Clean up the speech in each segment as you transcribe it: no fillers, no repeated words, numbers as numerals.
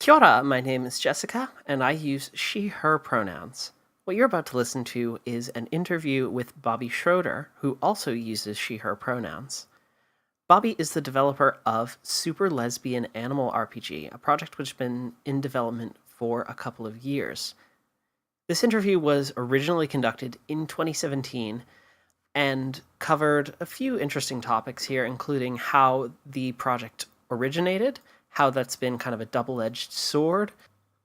Kia ora, my name is Jessica, and I use she, her pronouns. What you're about to listen to is an interview with Bobby Schroeder, who also uses she, her pronouns. Bobby is the developer of Super Lesbian Animal RPG, a project which has been in development for a couple of years. This interview was originally conducted in 2017 and covered a few interesting topics here, including how the project originated, how that's been kind of a double-edged sword.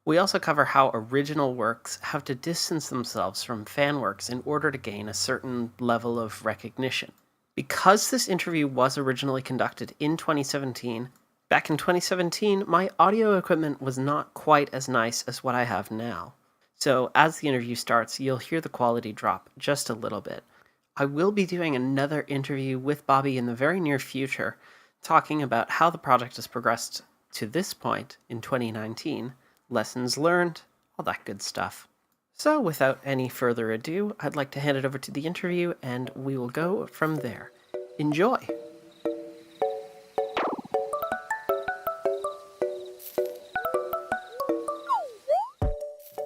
We also cover how original works have to distance themselves from fan works in order to gain a certain level of recognition. Because this interview was originally conducted in 2017, back in 2017, my audio equipment was not quite as nice as what I have now. So as the interview starts, you'll hear the quality drop just a little bit. I will be doing another interview with Bobby in the very near future, talking about how the project has progressed to this point in 2019, lessons learned, all that good stuff. So without any further ado, I'd like to hand it over to the interview, and we will go from there. Enjoy!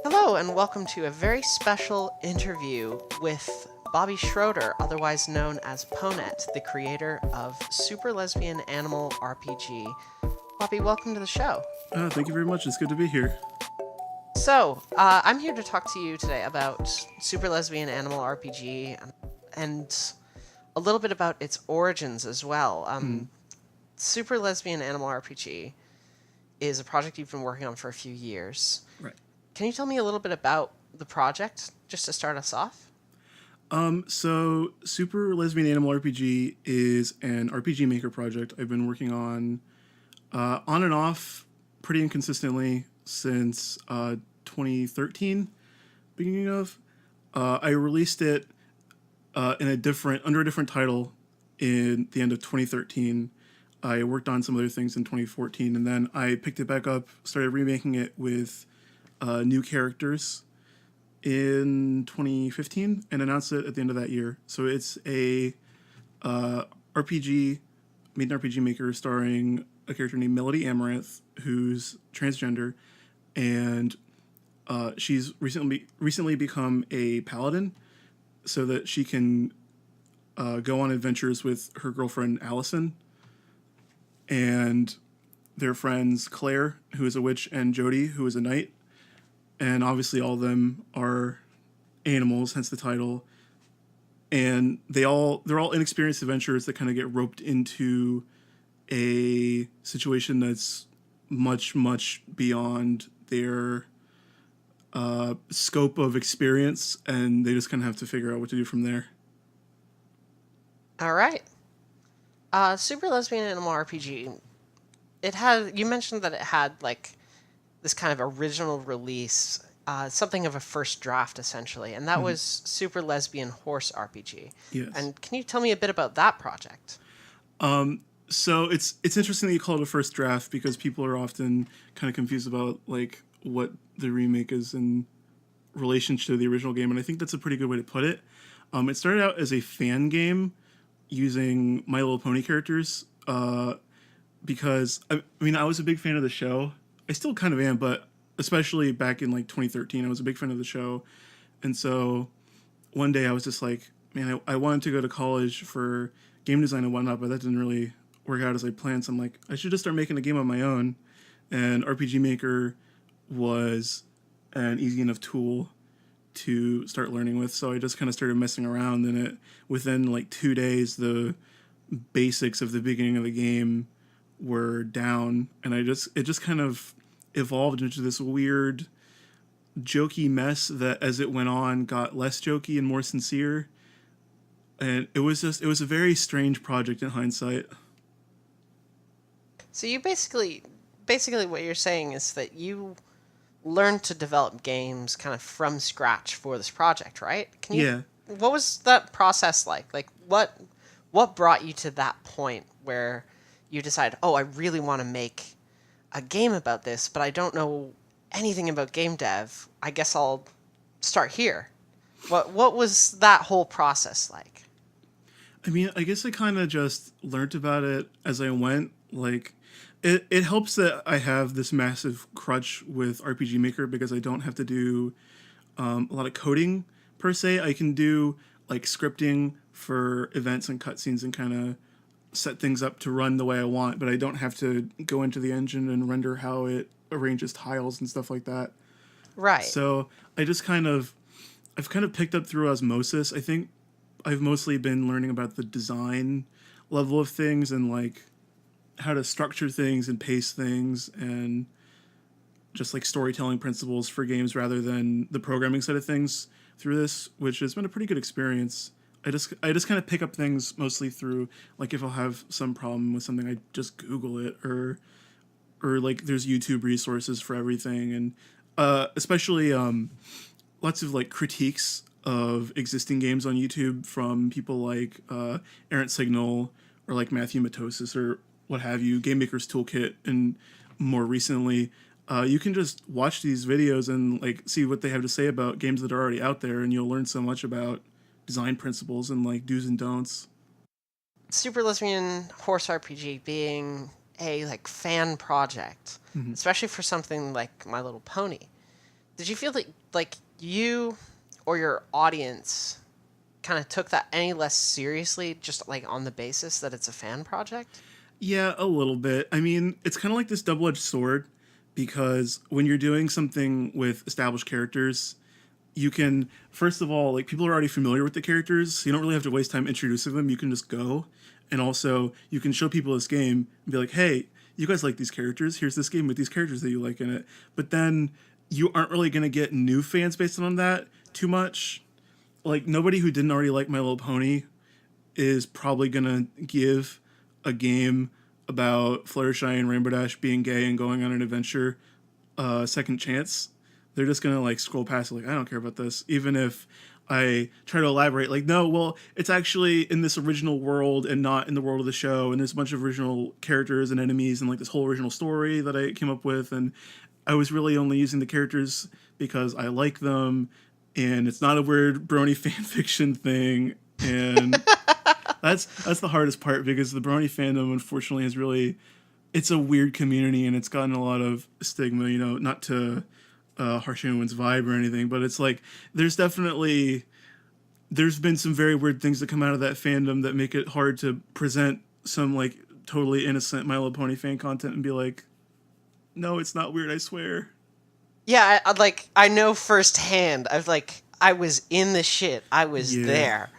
Hello, and welcome to a very special interview with Bobby Schroeder, otherwise known as Ponett, the creator of Super Lesbian Animal RPG. Bobby, welcome to the show. Thank you very much. It's good to be here. So, I'm here to talk to you today about Super Lesbian Animal RPG and a little bit about its origins as well. Super Lesbian Animal RPG is a project you've been working on for a few years. Right. Can you tell me a little bit about the project, just to start us off? So Super Lesbian Animal RPG is an RPG Maker project I've been working on and off pretty inconsistently since 2013, beginning of. I released it under a different title in the end of 2013. I worked on some other things in 2014, and then I picked it back up, started remaking it with new characters in 2015, and announced it at the end of that year. So it's a RPG, made an RPG Maker starring a character named Melody Amaranth, who's transgender, and she's recently become a paladin, so that she can go on adventures with her girlfriend Allison, and their friends Claire, who is a witch, and Jody, who is a knight. And obviously all of them are animals, hence the title. And they're all inexperienced adventurers that kind of get roped into a situation that's much, much beyond their scope of experience, and they just kind of have to figure out what to do from there. All right. Super Lesbian Animal RPG. You mentioned that it had this kind of original release, something of a first draft essentially, and that was Super Lesbian Horse RPG. Yes. And can you tell me a bit about that project? So it's interesting that you call it a first draft, because people are often kind of confused about what the remake is in relation to the original game, and I think that's a pretty good way to put it. It started out as a fan game using My Little Pony characters, because I was a big fan of the show. I still kind of am, but especially back in 2013, I was a big fan of the show, and so one day I was just like, man, I wanted to go to college for game design and whatnot, but that didn't really work out as I planned. So I'm like, I should just start making a game on my own. And RPG Maker was an easy enough tool to start learning with. So I just kind of started messing around, and within 2 days, the basics of the beginning of the game were down, and it just kind of evolved into this weird jokey mess that, as it went on, got less jokey and more sincere. And it was a very strange project in hindsight. So you basically what you're saying is that you learned to develop games kind of from scratch for this project, right? Yeah. What was that process like? What brought you to that point where you decided, oh, I really want to make a game about this, but I don't know anything about game dev. I guess I'll start here. What was that whole process like? I guess I kind of just learned about it as I went. it helps that I have this massive crutch with RPG Maker because I don't have to do a lot of coding per se. I can do like scripting for events and cutscenes and kind of set things up to run the way I want, but I don't have to go into the engine and render how it arranges tiles and stuff like that. Right. So I've kind of picked up through osmosis. I think I've mostly been learning about the design level of things and like how to structure things and pace things and just like storytelling principles for games rather than the programming side of things through this, which has been a pretty good experience. I just kind of pick up things mostly through like if I'll have some problem with something, I just Google it or like there's YouTube resources for everything and especially lots of like critiques of existing games on YouTube from people like Errant Signal or like Matthew Matosis or what have you, Game Maker's Toolkit, and more recently, you can just watch these videos and like see what they have to say about games that are already out there, and you'll learn so much about design principles and like do's and don'ts. Super Lesbian Horse RPG being a like fan project, especially for something like My Little Pony. Did you feel like you or your audience kind of took that any less seriously, just like on the basis that it's a fan project? Yeah, a little bit. I mean, it's kind of like this double-edged sword because when you're doing something with established characters, you can, first of all, like people are already familiar with the characters, so you don't really have to waste time introducing them. You can just go. And also, you can show people this game and be like, hey, you guys like these characters. Here's this game with these characters that you like in it. But then you aren't really going to get new fans based on that too much. Like, nobody who didn't already like My Little Pony is probably going to give a game about Fluttershy and Rainbow Dash being gay and going on an adventure second chance. They're just gonna like scroll past it, like, I don't care about this, even if I try to elaborate like, no, well, it's actually in this original world and not in the world of the show, and there's a bunch of original characters and enemies and like this whole original story that I came up with, and I was really only using the characters because I like them, and it's not a weird brony fan fiction thing. And that's the hardest part because the brony fandom unfortunately is really, it's a weird community and it's gotten a lot of stigma, you know, not to harsh anyone's vibe or anything, but it's like there's been some very weird things that come out of that fandom that make it hard to present some like totally innocent My Little Pony fan content and be like, no, it's not weird, I swear. Yeah, I know firsthand. I was in the shit. I was there.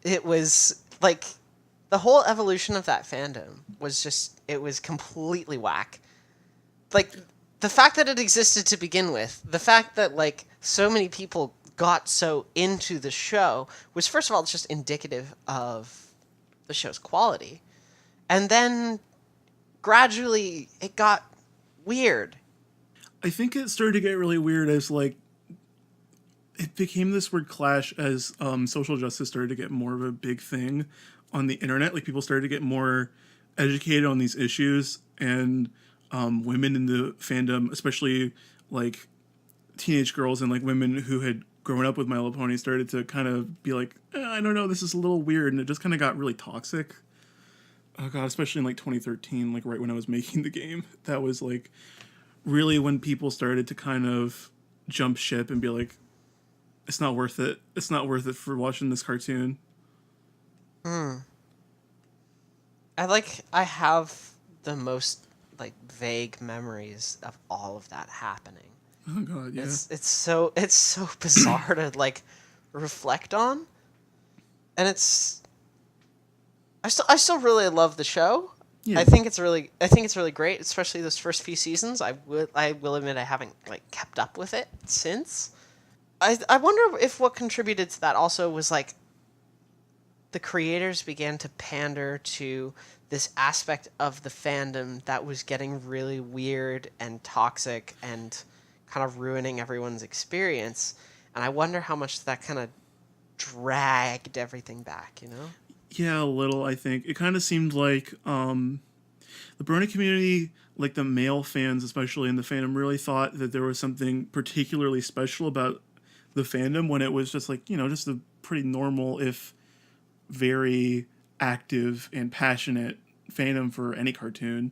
It was like the whole evolution of that fandom was just, it was completely whack. Like the fact that it existed to begin with, the fact that like so many people got so into the show was, first of all, it's just indicative of the show's quality. And then gradually it got weird. I think it started to get really weird as like it became this weird clash as social justice started to get more of a big thing on the internet. Like people started to get more educated on these issues, and women in the fandom, especially like teenage girls and like women who had grown up with My Little Pony, started to kind of be like, I don't know, this is a little weird, and it just kind of got really toxic. Oh god, especially in like 2013, like right when I was making the game, that was like really when people started to kind of jump ship and be like, it's not worth it. It's not worth it for watching this cartoon. I have the most like vague memories of all of that happening. Oh god, yeah. It's so bizarre to like reflect on. And I still really love the show. Yeah. I think it's really great, especially those first few seasons. I will admit I haven't like kept up with it since. I wonder if what contributed to that also was like the creators began to pander to this aspect of the fandom that was getting really weird and toxic and kind of ruining everyone's experience. And I wonder how much that kind of dragged everything back, you know? Yeah, a little, I think. It kind of seemed like the Brony community, like the male fans, especially in the fandom, really thought that there was something particularly special about the fandom when it was just like, you know, just a pretty normal, if very active and passionate fandom for any cartoon,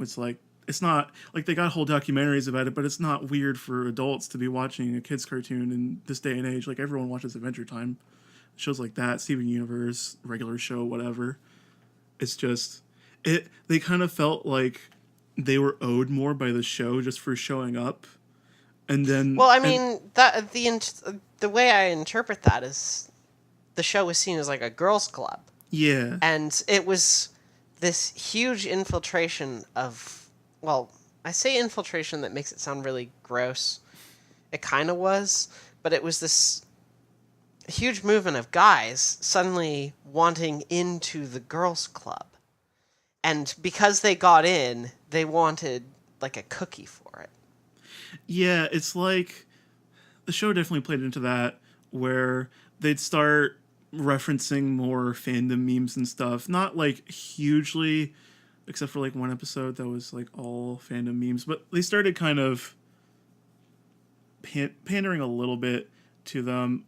It's like, it's not like they got whole documentaries about it, but it's not weird for adults to be watching a kids cartoon in this day and age. Like everyone watches Adventure Time, shows like that, Steven Universe, regular show, whatever. It's just they kind of felt like they were owed more by the show just for showing up. And then Well, I mean, that the way I interpret that is the show was seen as like a girls' club. yeah. And it was this huge infiltration of, well, I say infiltration, that makes it sound really gross. It kind of was, but it was this huge movement of guys suddenly wanting into the girls' club. And because they got in, they wanted like a cookie for it. Yeah, it's like the show definitely played into that, where they'd start referencing more fandom memes and stuff. Not like hugely, except for like one episode that was like all fandom memes, but they started kind of pandering a little bit to them.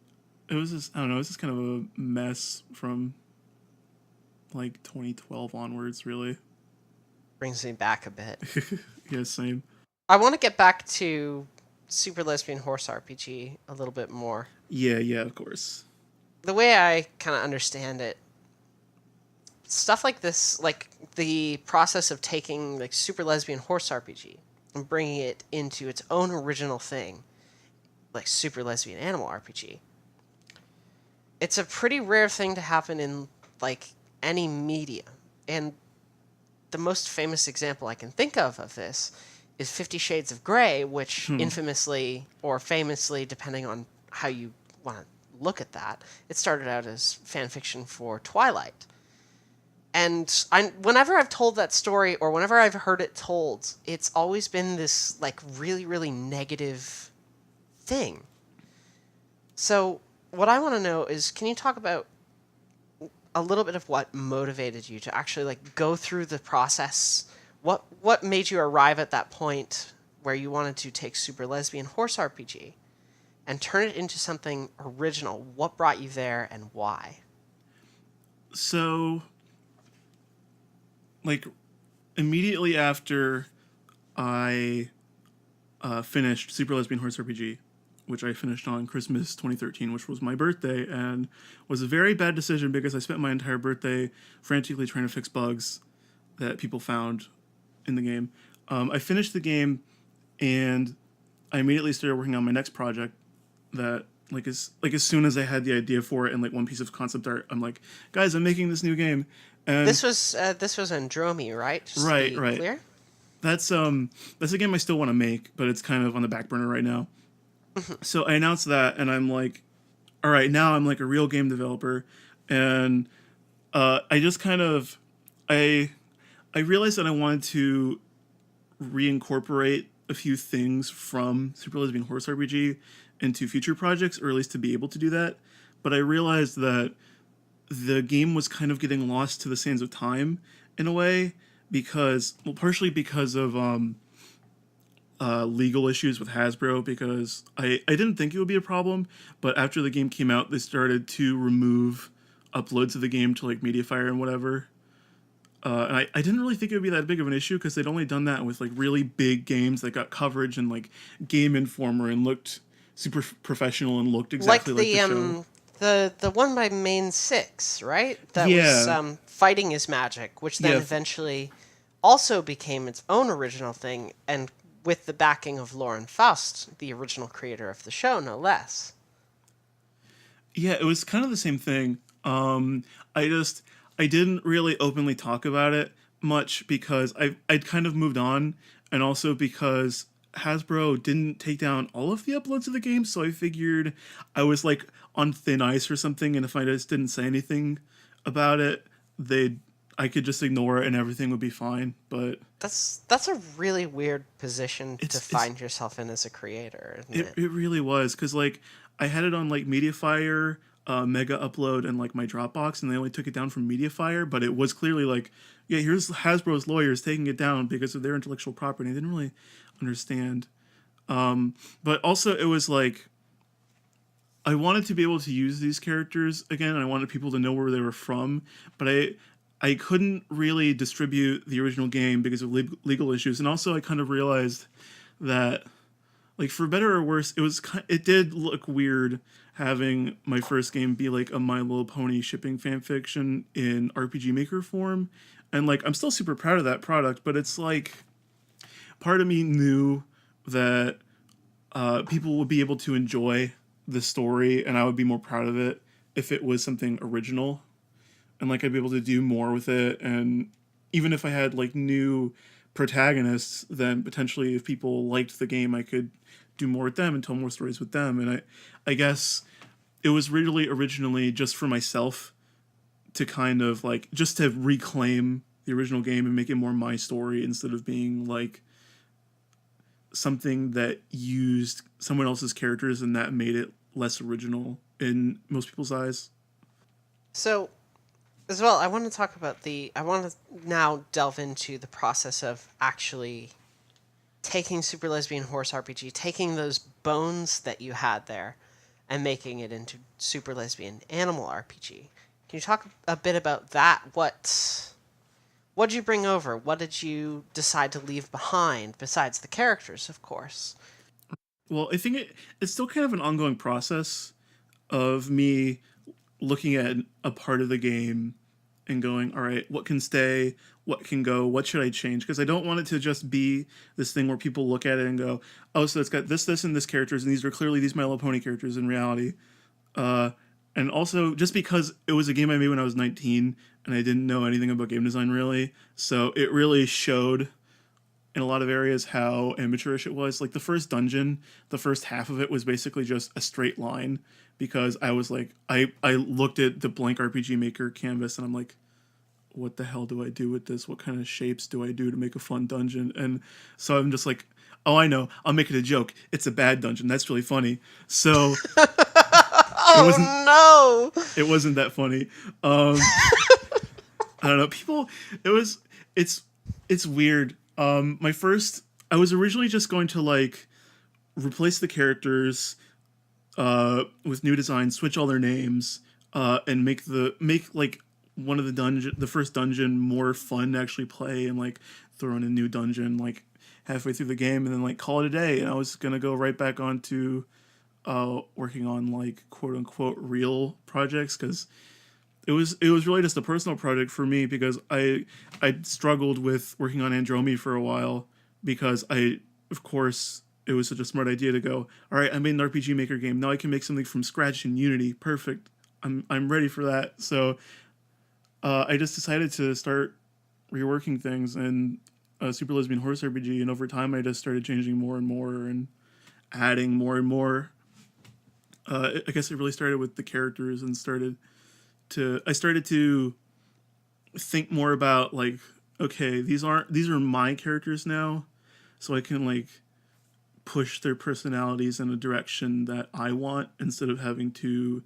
It was just, I don't know, it's just kind of a mess from like 2012 onwards, really. Brings me back a bit. Yeah, same. I want to get back to Super Lesbian Horse RPG a little bit more. Yeah, of course. The way I kind of understand it, stuff like this, like the process of taking like Super Lesbian Horse RPG and bringing it into its own original thing, like Super Lesbian Animal RPG, it's a pretty rare thing to happen in like any media. And the most famous example I can think of this is 50 Shades of Grey, which infamously or famously, depending on how you want to look at that, it started out as fan fiction for Twilight. And whenever I've told that story, or whenever I've heard it told, it's always been this like really, really negative thing. So what I want to know is, can you talk about a little bit of what motivated you to actually like go through the process? What made you arrive at that point where you wanted to take Super Lesbian Horse RPG and turn it into something original? What brought you there and why? So, like, immediately after I finished Super Lesbian Horse RPG, which I finished on Christmas 2013, which was my birthday, and was a very bad decision because I spent my entire birthday frantically trying to fix bugs that people found in the game. I finished the game, and I immediately started working on my next project. That as soon as I had the idea for it and like one piece of concept art, I'm like, guys, I'm making this new game. And this was Andromi, right? Just to be right. Clear? That's a game I still want to make, but it's kind of on the back burner right now. So I announced that, and I'm like, all right, now I'm like a real game developer, and I just kind of I realized that I wanted to reincorporate a few things from Super Lesbian Horse RPG into future projects, or at least to be able to do that. But I realized that the game was kind of getting lost to the sands of time in a way, because, well, partially because of legal issues with Hasbro, because I didn't think it would be a problem, but after the game came out, they started to remove uploads of the game to like Mediafire and whatever. And I didn't really think it would be that big of an issue because they'd only done that with like really big games that got coverage and like Game Informer and looked super professional and looked exactly like the show. The one by Main 6, right? That Yeah. was Fighting is Magic, which then eventually also became its own original thing, and with the backing of Lauren Faust, the original creator of the show, no less. Yeah, it was kind of the same thing. I didn't really openly talk about it much because I'd kind of moved on, and also because Hasbro didn't take down all of the uploads of the game, so I figured I was like on thin ice or something, and if I just didn't say anything about it, I could just ignore it and everything would be fine. But that's a really weird position to find yourself in as a creator, isn't it? it really was, because like I had it on like Mediafire, Mega Upload, and like my Dropbox, and they only took it down from Mediafire, but it was clearly like, yeah, here's Hasbro's lawyers taking it down because of their intellectual property. I didn't really understand. But also it was like, I wanted to be able to use these characters again, and I wanted people to know where they were from, but I couldn't really distribute the original game because of legal issues, and also I kind of realized that, like, for better or worse, it did look weird having my first game be like a My Little Pony shipping fan fiction in RPG Maker form, and like I'm still super proud of that product, but it's like part of me knew that people would be able to enjoy the story, and I would be more proud of it if it was something original, and like I'd be able to do more with it, and even if I had like new protagonists, then potentially if people liked the game, I could do more with them and tell more stories with them. And I guess it was really originally just for myself to kind of like just to reclaim the original game and make it more my story instead of being like something that used someone else's characters and that made it less original in most people's eyes. So, as well, I want to talk about I want to now delve into the process of actually taking Super Lesbian Horse RPG, taking those bones that you had there, and making it into Super Lesbian Animal RPG. Can you talk a bit about that? What did you bring over? What did you decide to leave behind, besides the characters, of course? Well, I think it's still kind of an ongoing process of me looking at a part of the game and going, all right, what can stay, what can go, what should I change? Because I don't want it to just be this thing where people look at it and go, oh, so it's got this, and this characters, and these are clearly these My Little Pony characters in reality. And also, just because it was a game I made when I was 19, and I didn't know anything about game design really, so it really showed in a lot of areas how amateurish it was. Like the first dungeon, the first half of it was basically just a straight line, because I was like, I looked at the blank RPG Maker canvas and I'm like, what the hell do I do with this? What kind of shapes do I do to make a fun dungeon? And so I'm just like, oh, I know, I'll make it a joke. It's a bad dungeon. That's really funny. So Oh no! It wasn't that funny. I don't know. It's weird. I was originally just going to like replace the characters with new designs, switch all their names, and make like one of the first dungeon more fun to actually play, and like throw in a new dungeon like halfway through the game, and then like call it a day. And I was gonna go right back onto working on like quote unquote real projects, because it was really just a personal project for me, because I struggled with working on Andromi for a while, because of course it was such a smart idea to go, all right, I made an RPG Maker game, now I can make something from scratch in Unity, perfect, I'm ready for that. So I just decided to start reworking things in Super Lesbian Horse RPG, and over time I just started changing more and more and adding more and more. I guess it really started with the characters, and I started to think more about like, okay, these are my characters now, so I can like push their personalities in a direction that I want, instead of having to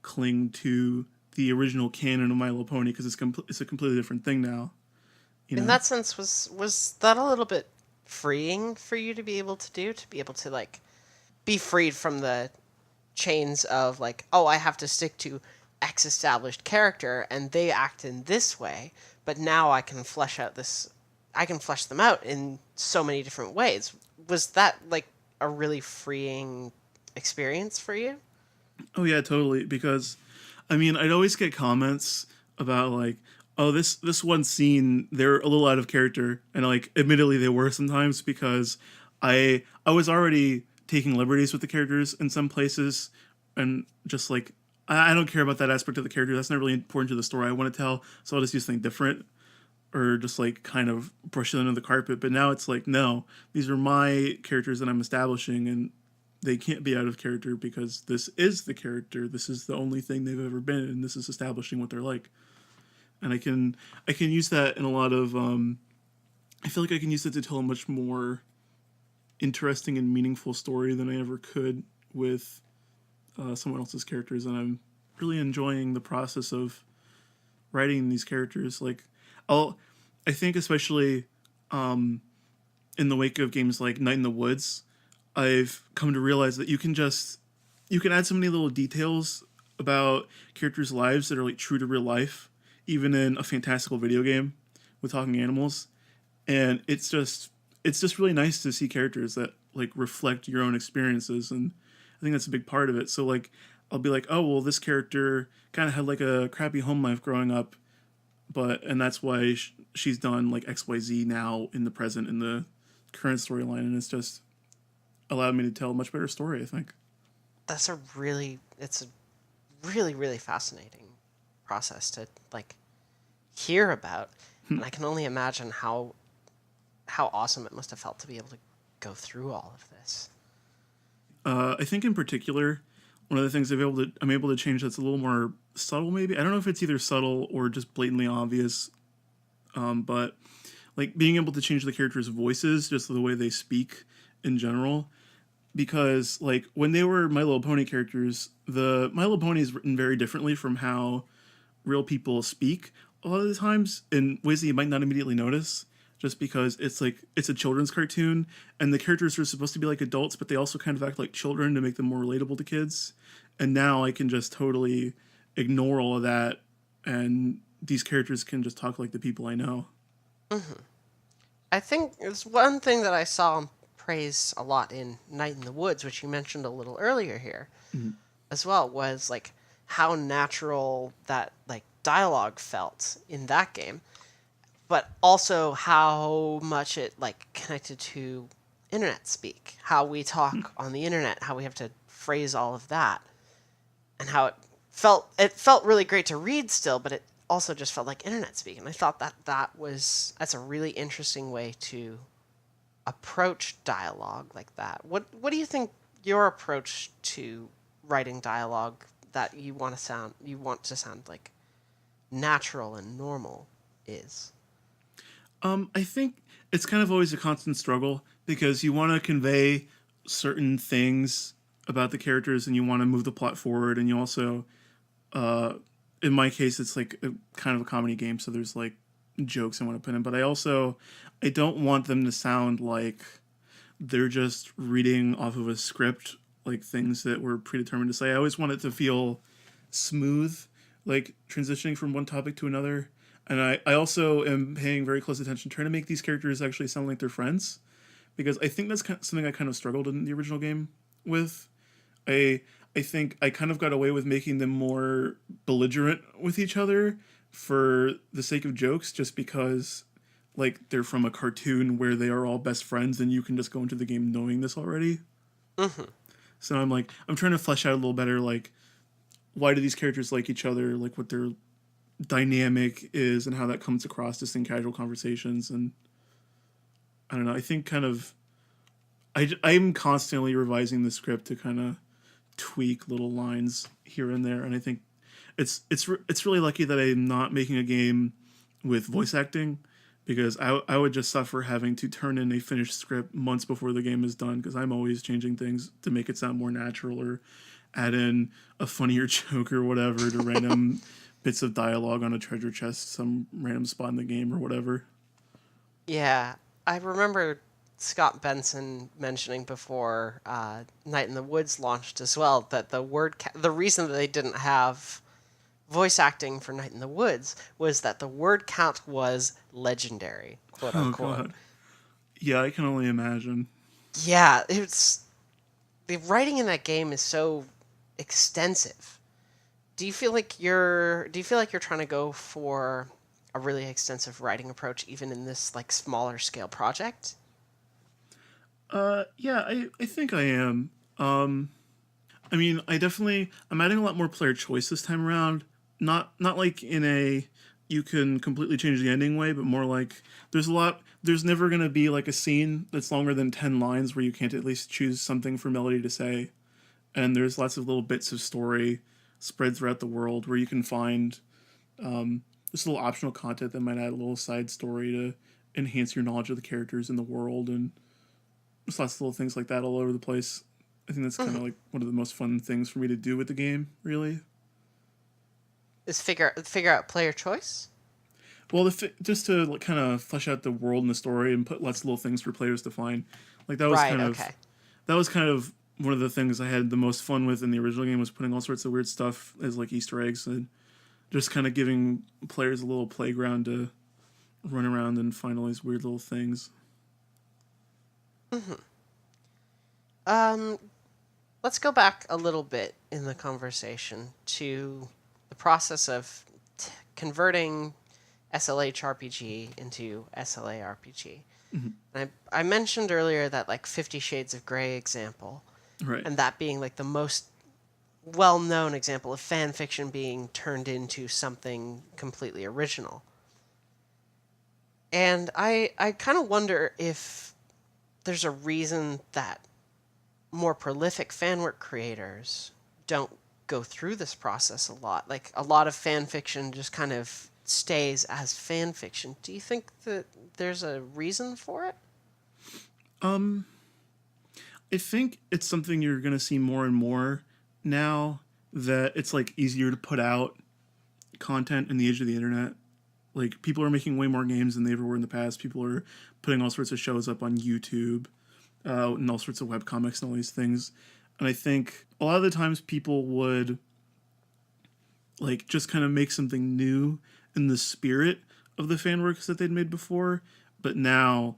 cling to the original canon of My Little Pony, because it's a completely different thing now. In that sense, was that a little bit freeing for you to be able to like be freed from the chains of like, oh, I have to stick to X established character and they act in this way, but now I can flesh them out in so many different ways. Was that like a really freeing experience for you? Oh yeah, totally. Because I mean, I'd always get comments about like, oh, this one scene, they're a little out of character, and like, admittedly, they were sometimes, because I was already taking liberties with the characters in some places, and just like, I don't care about that aspect of the character. That's not really important to the story I want to tell, so I'll just do something different, or just like kind of brush it under the carpet. But now it's like, no, these are my characters that I'm establishing, and they can't be out of character, because this is the character. This is the only thing they've ever been, and this is establishing what they're like. And I can use that in a lot of I feel like I can use it to tell a much more interesting and meaningful story than I ever could with someone else's characters. And I'm really enjoying the process of writing these characters. Like, I think especially in the wake of games like Night in the Woods, I've come to realize that you can add so many little details about characters' lives that are like true to real life even in a fantastical video game with talking animals. And it's just really nice to see characters that like reflect your own experiences, and I think that's a big part of it. So like I'll be like, oh well, this character kind of had like a crappy home life growing up, and that's why she's done like XYZ now in the present in the current storyline, and it's just allowed me to tell a much better story, I think. It's a really really fascinating process to like hear about, and I can only imagine how awesome it must have felt to be able to go through all of this. I think in particular, one of the things I'm able to change that's a little more subtle, maybe. I don't know if it's either subtle or just blatantly obvious, but like being able to change the characters' voices, just the way they speak in general. Because like when they were My Little Pony characters, the My Little Pony is written very differently from how real people speak a lot of the times in ways that you might not immediately notice, just because it's a children's cartoon and the characters are supposed to be like adults, but they also kind of act like children to make them more relatable to kids. And now I can just totally ignore all of that, and these characters can just talk like the people I know. Mm-hmm. I think it's one thing that I saw praise a lot in Night in the Woods, which you mentioned a little earlier here, as well, was like how natural that like dialogue felt in that game, but also how much it like connected to internet speak, how we talk on the internet, how we have to phrase all of that, and how it felt really great to read still, but it also just felt like internet speak. And I thought that's a really interesting way to approach dialogue like that. What do you think your approach to writing dialogue that you want to sound like natural and normal is? I think it's kind of always a constant struggle because you want to convey certain things about the characters and you want to move the plot forward, and you also, in my case, it's like kind of a comedy game, so there's like jokes I want to put in, but I don't want them to sound like they're just reading off of a script, like things that were predetermined to say. I always want it to feel smooth, like transitioning from one topic to another. And I also am paying very close attention, trying to make these characters actually sound like they're friends, because I think that's something I kind of struggled in the original game with. I think I kind of got away with making them more belligerent with each other for the sake of jokes, just because like they're from a cartoon where they are all best friends and you can just go into the game knowing this already. Mm-hmm. So I'm trying to flesh out a little better, like why do these characters like each other, like what their dynamic is and how that comes across just in casual conversations. And I don't know, I think kind of I'm constantly revising the script to kind of tweak little lines here and there, and I think it's really lucky that I'm not making a game with voice acting, because I would just suffer having to turn in a finished script months before the game is done, because I'm always changing things to make it sound more natural or add in a funnier joke or whatever to random bits of dialogue on a treasure chest, some random spot in the game or whatever. Yeah, I remember Scott Benson mentioning before Night in the Woods launched as well that the reason that they didn't have voice acting for Night in the Woods was that the word count was legendary, quote unquote. God. Yeah, I can only imagine. Yeah, the writing in that game is so extensive. Do you feel like you're trying to go for a really extensive writing approach even in this like smaller scale project? Yeah, I think I am. I mean, I'm adding a lot more player choice this time around. Not like in a you can completely change the ending way, but more like there's never going to be like a scene that's longer than 10 lines where you can't at least choose something for Melody to say. And there's lots of little bits of story spread throughout the world where you can find just little optional content that might add a little side story to enhance your knowledge of the characters in the world, and just lots of little things like that all over the place. I think that's kind of like one of the most fun things for me to do with the game, really. Is figure out player choice? Well, just to like, kind of flesh out the world and the story and put lots of little things for players to find. Like that was that was kind of one of the things I had the most fun with in the original game, was putting all sorts of weird stuff as like Easter eggs, and just kind of giving players a little playground to run around and find all these weird little things. Let's go back a little bit in the conversation to the process of converting SLHRPG into SLARPG. And I mentioned earlier that like 50 Shades of Grey example, Right. and that being like the most well-known example of fan fiction being turned into something completely original. And I kind of wonder if there's a reason that more prolific fan work creators don't go through this process a lot. Like, a lot of fan fiction just kind of stays as fan fiction. Do you think that there's a reason for it? I think it's something you're going to see more and more now that it's like easier to put out content in the age of the internet. Like, people are making way more games than they ever were in the past. People are putting all sorts of shows up on YouTube, and all sorts of webcomics and all these things. And I think a lot of the times people would like just kind of make something new in the spirit of the fan works that they'd made before. But now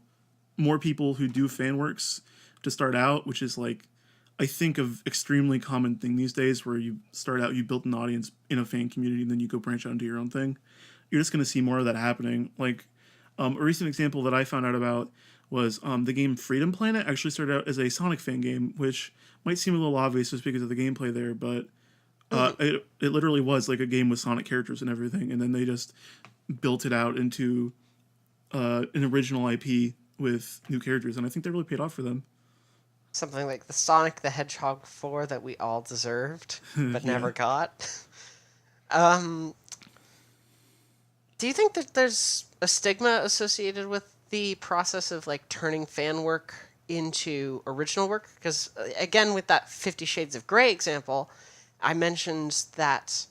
more people who do fan works to start out, which is like, I think of extremely common thing these days, where you start out, you build an audience in a fan community, and then you go branch out into your own thing. You're just going to see more of that happening. Like, a recent example that I found out about was the game Freedom Planet actually started out as a Sonic fan game, which might seem a little obvious just because of the gameplay there, but it literally was like a game with Sonic characters and everything, and then they just built it out into an original IP with new characters, and I think that really paid off for them. Something like the Sonic the Hedgehog 4 that we all deserved, but never got. Do you think that there's a stigma associated with the process of like turning fan work into original work? Because again, with that 50 Shades of Grey example, I mentioned that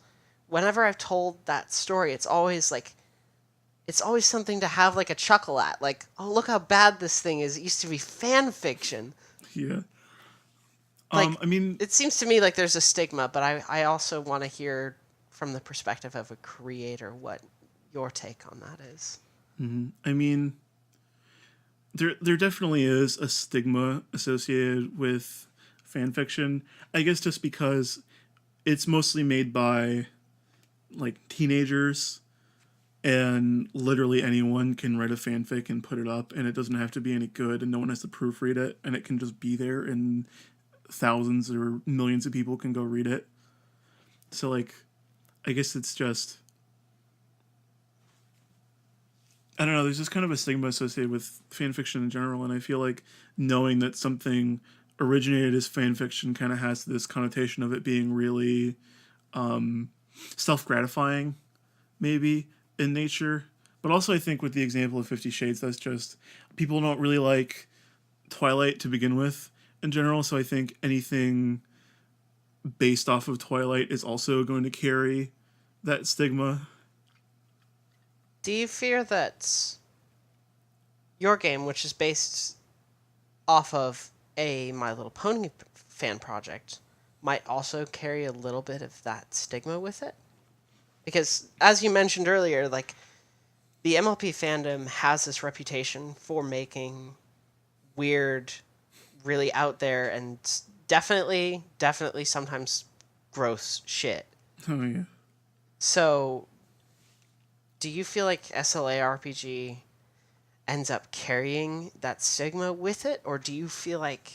whenever I've told that story, it's always something to have like a chuckle at. Like, oh, look how bad this thing is. It used to be fan fiction. Yeah. Like, I mean, it seems to me like there's a stigma, but I also want to hear from the perspective of a creator what your take on that is. I mean, there definitely is a stigma associated with fan fiction. I guess just because it's mostly made by like teenagers, and literally anyone can write a fanfic and put it up, and it doesn't have to be any good, and no one has to proofread it, and it can just be there, and thousands or millions of people can go read it. So like, I guess it's just, I don't know, there's just kind of a stigma associated with fan fiction in general, and I feel like knowing that something originated as fan fiction kind of has this connotation of it being really self-gratifying, maybe, in nature. But also I think with the example of 50 Shades, that's just, people don't really like Twilight to begin with in general, so I think anything based off of Twilight is also going to carry that stigma. Do you fear that your game, which is based off of a My Little Pony fan project, might also carry a little bit of that stigma with it? Because, as you mentioned earlier, like, the MLP fandom has this reputation for making weird, really out there, and definitely sometimes gross shit. Oh yeah. So, do you feel like SLARPG ends up carrying that stigma with it? Or do you feel like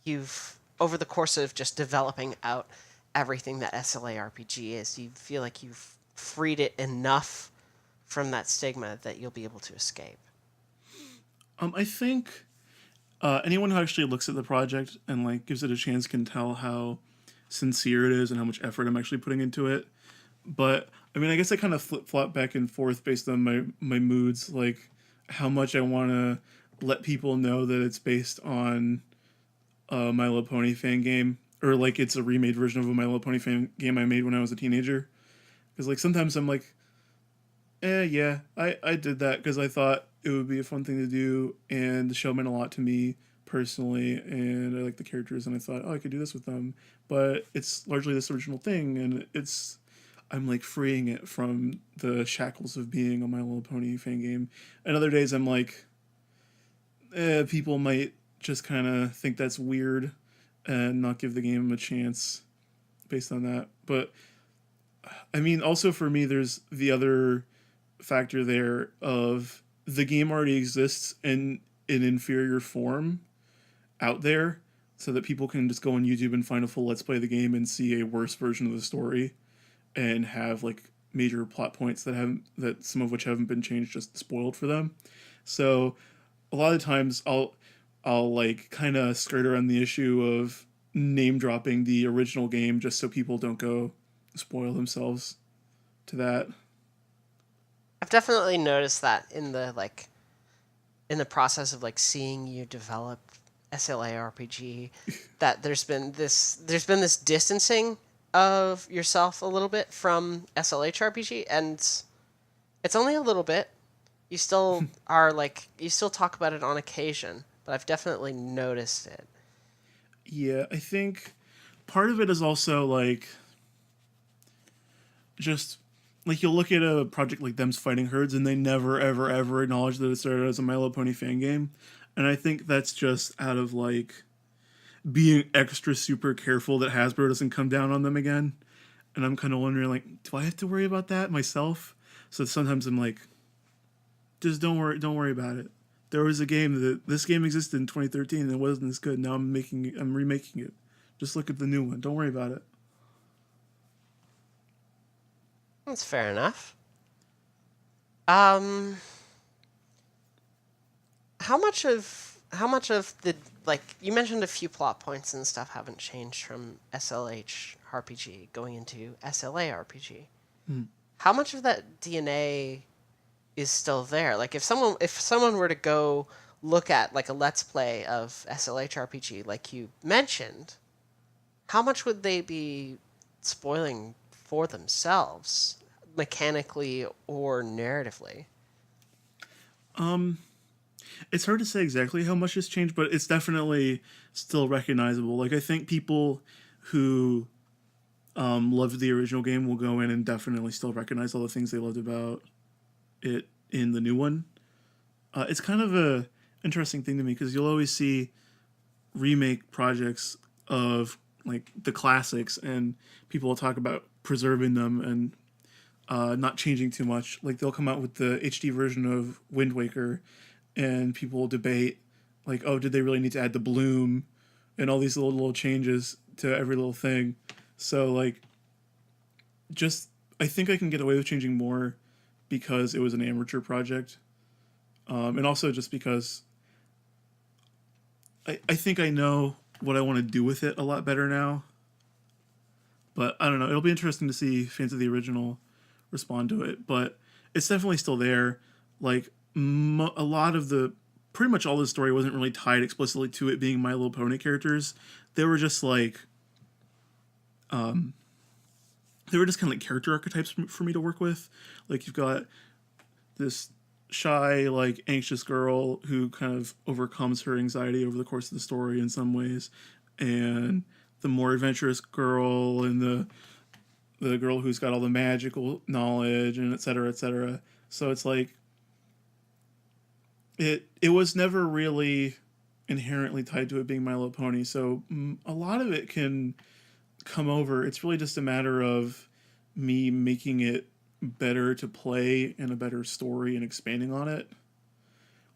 you've, over the course of just developing out everything that SLARPG is, do you feel like you've freed it enough from that stigma that you'll be able to escape? I think anyone who actually looks at the project and like gives it a chance can tell how sincere it is and how much effort I'm actually putting into it. But I mean, I guess I kind of flip-flop back and forth based on my moods, like how much I want to let people know that it's based on a My Little Pony fan game, or like it's a remade version of a My Little Pony fan game I made when I was a teenager. Because like sometimes I'm like, yeah, I did that because I thought it would be a fun thing to do, and the show meant a lot to me personally, and I like the characters, and I thought, oh, I could do this with them. But it's largely this original thing, and it's, I'm like freeing it from the shackles of being a My Little Pony fan game. And other days I'm like, people might just kind of think that's weird and not give the game a chance based on that. But I mean, also for me, there's the other factor there of the game already exists in an inferior form out there, so that people can just go on YouTube and find a full Let's Play of the game and see a worse version of the story and have like major plot points that some of which haven't been changed just spoiled for them. So a lot of times I'll like kind of skirt around the issue of name dropping the original game just so people don't go spoil themselves to that. I've definitely noticed that in the process of like seeing you develop SLARPG, that there's been this distancing of yourself a little bit from SLHRPG, and it's only a little bit. You still are you still talk about it on occasion, but I've definitely noticed it. Yeah, I think part of it is also like just like you'll look at a project like Them's Fighting Herds and they never ever ever acknowledge that it started as a My Little Pony fan game. And I think that's just out of like being extra super careful that Hasbro doesn't come down on them again. And I'm kind of wondering like, do I have to worry about that myself? So sometimes I'm like, just don't worry about it. There was a game this game existed in 2013 and it wasn't as good. Now I'm remaking it. Just look at the new one. Don't worry about it. That's fair enough. How much of the, like, you mentioned a few plot points and stuff haven't changed from SLH RPG going into SLA RPG. How much of that DNA is still there? Like, if someone were to go look at like a Let's Play of SLH RPG, like you mentioned, how much would they be spoiling for themselves, mechanically or narratively? It's hard to say exactly how much has changed, but it's definitely still recognizable. Like, I think people who loved the original game will go in and definitely still recognize all the things they loved about it in the new one. It's kind of a interesting thing to me because you'll always see remake projects of like the classics and people will talk about preserving them and not changing too much. Like they'll come out with the HD version of Wind Waker and people will debate like, oh, did they really need to add the bloom and all these little changes to every little thing? So like, just I think I can get away with changing more because it was an amateur project, and also just because I think I know what I want to do with it a lot better now. But I don't know. It'll be interesting to see fans of the original respond to it. But it's definitely still there. Like a lot of pretty much all the story wasn't really tied explicitly to it being My Little Pony characters. They were just like, they were just kind of like character archetypes for me to work with. Like you've got this shy, like anxious girl who kind of overcomes her anxiety over the course of the story in some ways, and the more adventurous girl and the girl who's got all the magical knowledge and et cetera, et cetera. So it's like it was never really inherently tied to it being My Little Pony. So a lot of it can come over. It's really just a matter of me making it better to play and a better story and expanding on it.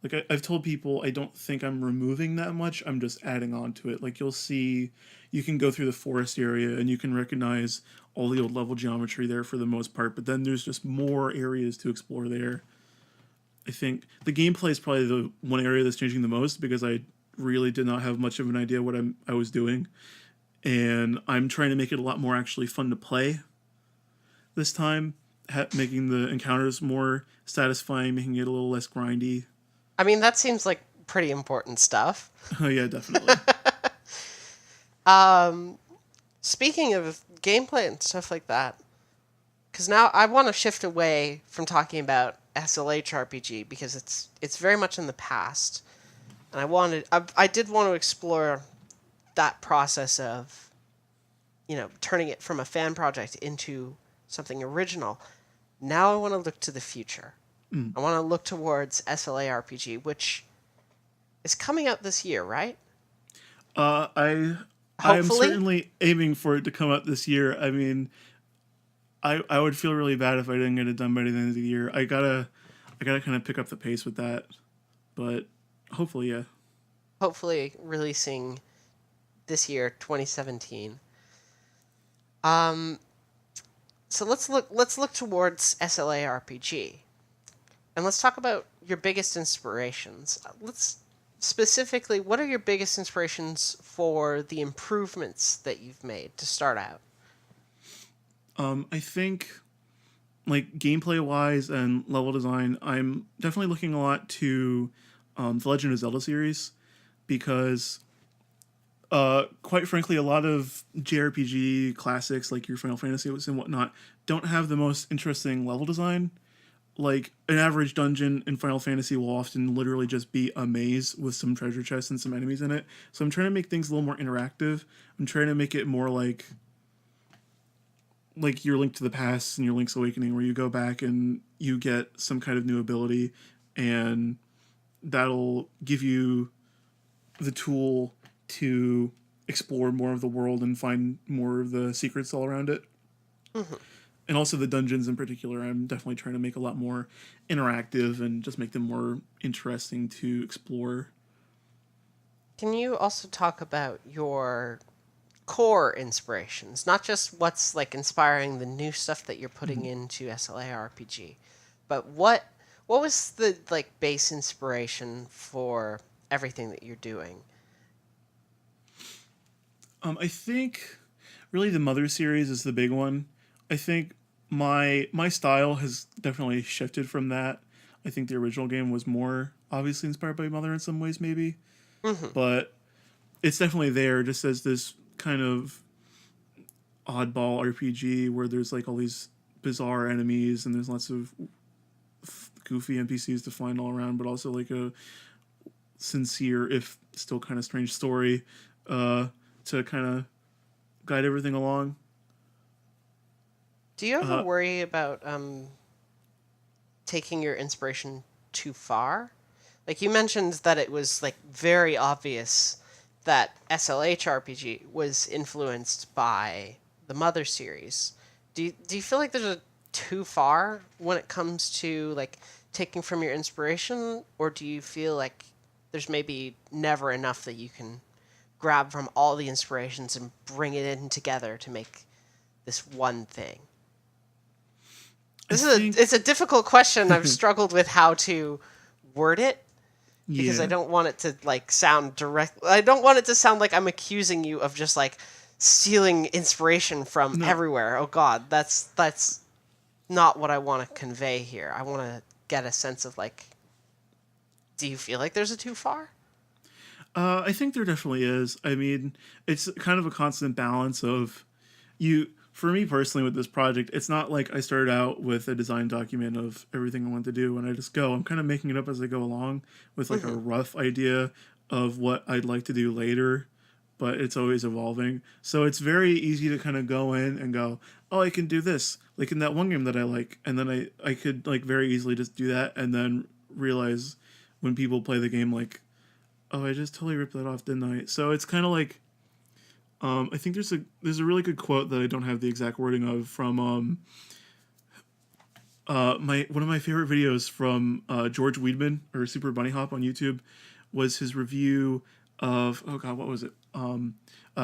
Like I've told people I don't think I'm removing that much. I'm just adding on to it. Like you'll see, you can go through the forest area and you can recognize all the old level geometry there for the most part, but then there's just more areas to explore there. I think the gameplay is probably the one area that's changing the most because I really did not have much of an idea what I was doing. And I'm trying to make it a lot more actually fun to play this time, making the encounters more satisfying, making it a little less grindy. I mean, that seems like pretty important stuff. Oh yeah, definitely. Speaking of gameplay and stuff like that, because now I want to shift away from talking about SLH RPG because it's very much in the past, and I did want to explore that process of, turning it from a fan project into something original. Now I want to look to the future. I want to look towards SLARPG, which is coming out this year, right? I am Hopefully. certainly aiming for it to come out this year. I mean, I would feel really bad if I didn't get it done by the end of the year. I gotta kind of pick up the pace with that, but hopefully, yeah. Hopefully releasing this year, 2017. So let's look towards SLARPG. And let's talk about your biggest inspirations. Specifically, what are your biggest inspirations for the improvements that you've made to start out? I think, like, gameplay wise and level design, I'm definitely looking a lot to the Legend of Zelda series, because quite frankly, a lot of JRPG classics like your Final Fantasy and whatnot don't have the most interesting level design. Like, an average dungeon in Final Fantasy will often literally just be a maze with some treasure chests and some enemies in it. So I'm trying to make things a little more interactive. I'm trying to make it more like your Link to the Past and your Link's Awakening, where you go back and you get some kind of new ability, and that'll give you the tool to explore more of the world and find more of the secrets all around it. Mm-hmm. And also the dungeons in particular, I'm definitely trying to make a lot more interactive and just make them more interesting to explore. Can you also talk about your core inspirations, not just what's like inspiring the new stuff that you're putting into SLARPG, but what was the like base inspiration for everything that you're doing? I think really the Mother series is the big one. I think my style has definitely shifted from that. I think the original game was more obviously inspired by Mother in some ways, maybe, but it's definitely there just as this kind of oddball RPG where there's like all these bizarre enemies and there's lots of goofy NPCs to find all around, but also like a sincere, if still kind of strange story to kind of guide everything along. Do you ever worry about taking your inspiration too far? Like you mentioned that it was like very obvious that SLH RPG was influenced by the Mother series. Do you feel like there's a too far when it comes to like taking from your inspiration, or do you feel like there's maybe never enough that you can grab from all the inspirations and bring it in together to make this one thing? It's a difficult question. I've struggled with how to word it because I don't want it to like sound direct. I don't want it to sound like I'm accusing you of just like stealing inspiration from everywhere. Oh God, that's not what I want to convey here. I want to get a sense of like, do you feel like there's a too far? I think there definitely is. I mean, it's kind of a constant balance of you. For me personally, with this project, it's not like I started out with a design document of everything I want to do and I just go. I'm kind of making it up as I go along with like a rough idea of what I'd like to do later, but it's always evolving. So it's very easy to kind of go in and go, oh, I can do this. Like in that one game that I like. And then I could like very easily just do that and then realize when people play the game like, oh, I just totally ripped that off, didn't I? So it's kind of like, I think there's a really good quote that I don't have the exact wording of from one of my favorite videos from George Weidman or Super Bunny Hop on YouTube was his review of, oh God, what was it?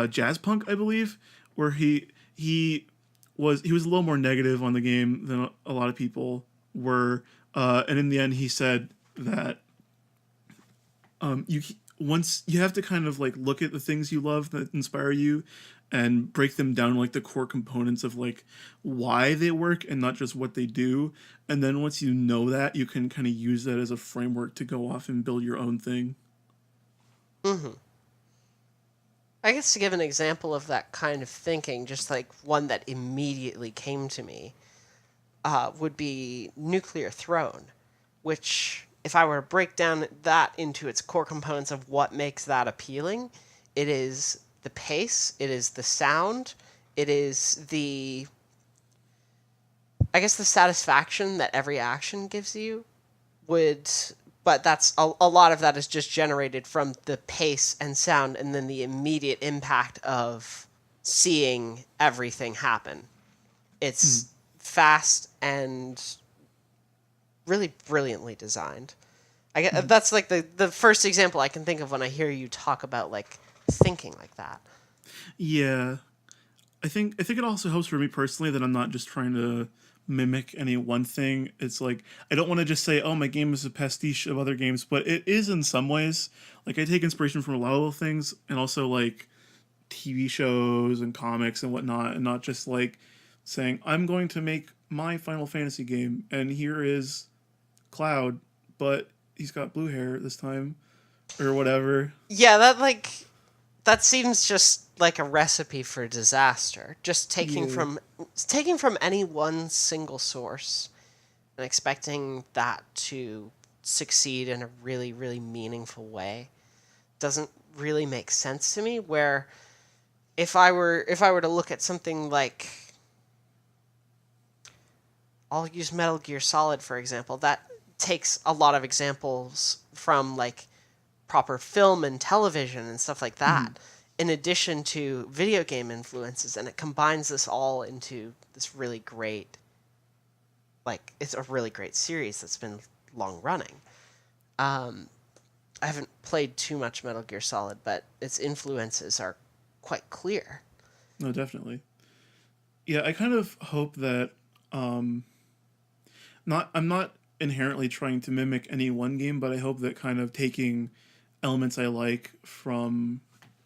Jazz Punk, I believe, where he was a little more negative on the game than a lot of people were, and in the end he said that once you have to kind of like look at the things you love that inspire you and break them down like the core components of like why they work and not just what they do, and then once you know that, you can kind of use that as a framework to go off and build your own thing. I guess to give an example of that kind of thinking, just like one that immediately came to me, would be Nuclear Throne, which, if I were to break down that into its core components of what makes that appealing, it is the pace, it is the sound, it is the I guess the satisfaction that every action gives you would, but that's a lot of that is just generated from the pace and sound and then the immediate impact of seeing everything happen. It's fast and really brilliantly designed. That's like the first example I can think of when I hear you talk about like thinking like that. Yeah. I think it also helps for me personally that I'm not just trying to mimic any one thing. It's like I don't want to just say, "Oh, my game is a pastiche of other games," but it is in some ways. Like I take inspiration from a lot of things, and also like TV shows and comics and whatnot, and not just like saying, "I'm going to make my Final Fantasy game, and here is Cloud, but he's got blue hair this time," or whatever. Yeah, that seems just like a recipe for disaster. Just taking from any one single source and expecting that to succeed in a really, really meaningful way doesn't really make sense to me. Where if I were to look at something like, I'll use Metal Gear Solid for example, that takes a lot of examples from like proper film and television and stuff like that, in addition to video game influences, and it combines this all into this really great, like, it's a really great series that's been long running. I haven't played too much Metal Gear Solid, but its influences are quite clear. No, definitely. Yeah, I kind of hope that I'm not inherently trying to mimic any one game, but I hope that kind of taking elements I like from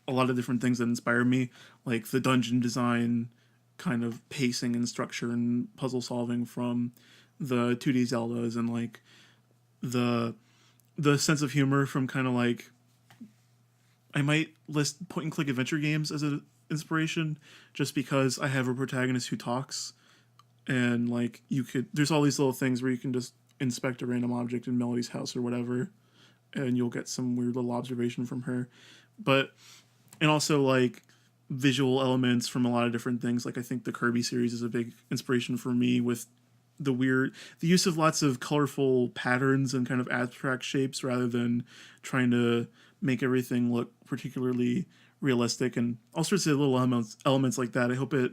a lot of different things that inspire me, like the dungeon design, kind of pacing and structure and puzzle solving from the 2D Zeldas, and like the sense of humor from kind of like, I might list point and click adventure games as an inspiration, just because I have a protagonist who talks, and like there's all these little things where you can just inspect a random object in Melody's house or whatever, and you'll get some weird little observation from her. And also like visual elements from a lot of different things. Like I think the Kirby series is a big inspiration for me, with the use of lots of colorful patterns and kind of abstract shapes rather than trying to make everything look particularly realistic, and all sorts of little elements like that. I hope it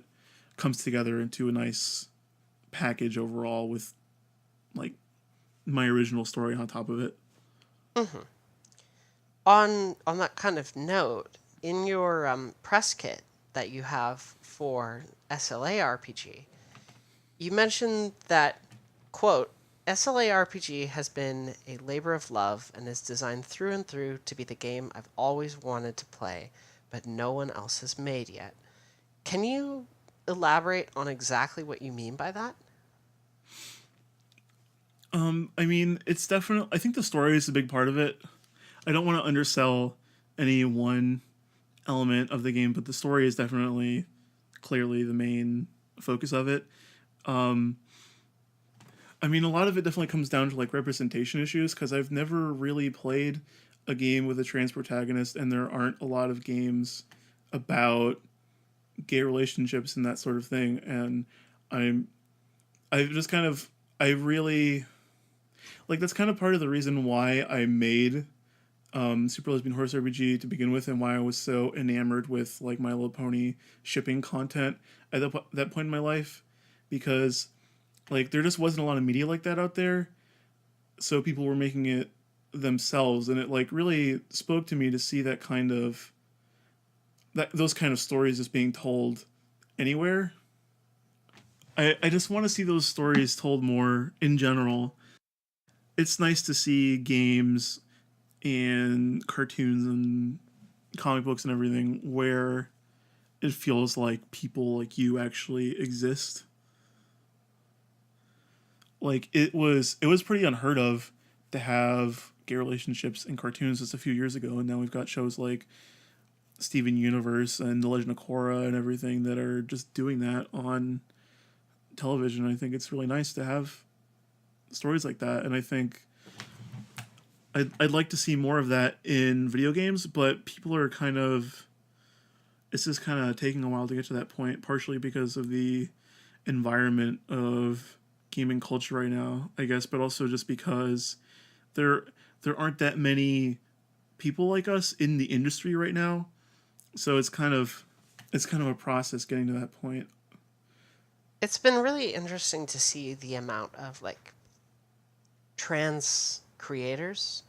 comes together into a nice package overall with like my original story on top of it. On that kind of note, in your press kit that you have for SLARPG, you mentioned that, quote, SLARPG has been a labor of love and is designed through and through to be the game I've always wanted to play, but no one else has made yet. Can you elaborate on exactly what you mean by that? I mean, it's definitely, I think the story is a big part of it. I don't want to undersell any one element of the game, but the story is definitely clearly the main focus of it. I mean, a lot of it definitely comes down to like representation issues, because I've never really played a game with a trans protagonist, and there aren't a lot of games about gay relationships and that sort of thing. And I really, like, that's kind of part of the reason why I made Super Lesbian Horse RPG to begin with, and why I was so enamored with like My Little Pony shipping content at that point in my life, because like there just wasn't a lot of media like that out there, so people were making it themselves, and it like really spoke to me to see those kind of stories just being told anywhere. I just want to see those stories told more in general. It's nice to see games and cartoons and comic books and everything where it feels like people like you actually exist. Like it was pretty unheard of to have gay relationships in cartoons just a few years ago, and now we've got shows like Steven Universe and The Legend of Korra and everything that are just doing that on television. I think it's really nice to have stories like that, and I think I'd like to see more of that in video games, but people are it's just kind of taking a while to get to that point, partially because of the environment of gaming culture right now, I guess, but also just because there there aren't that many people like us in the industry right now. So it's kind of a process getting to that point. It's been really interesting to see the amount of like trans creators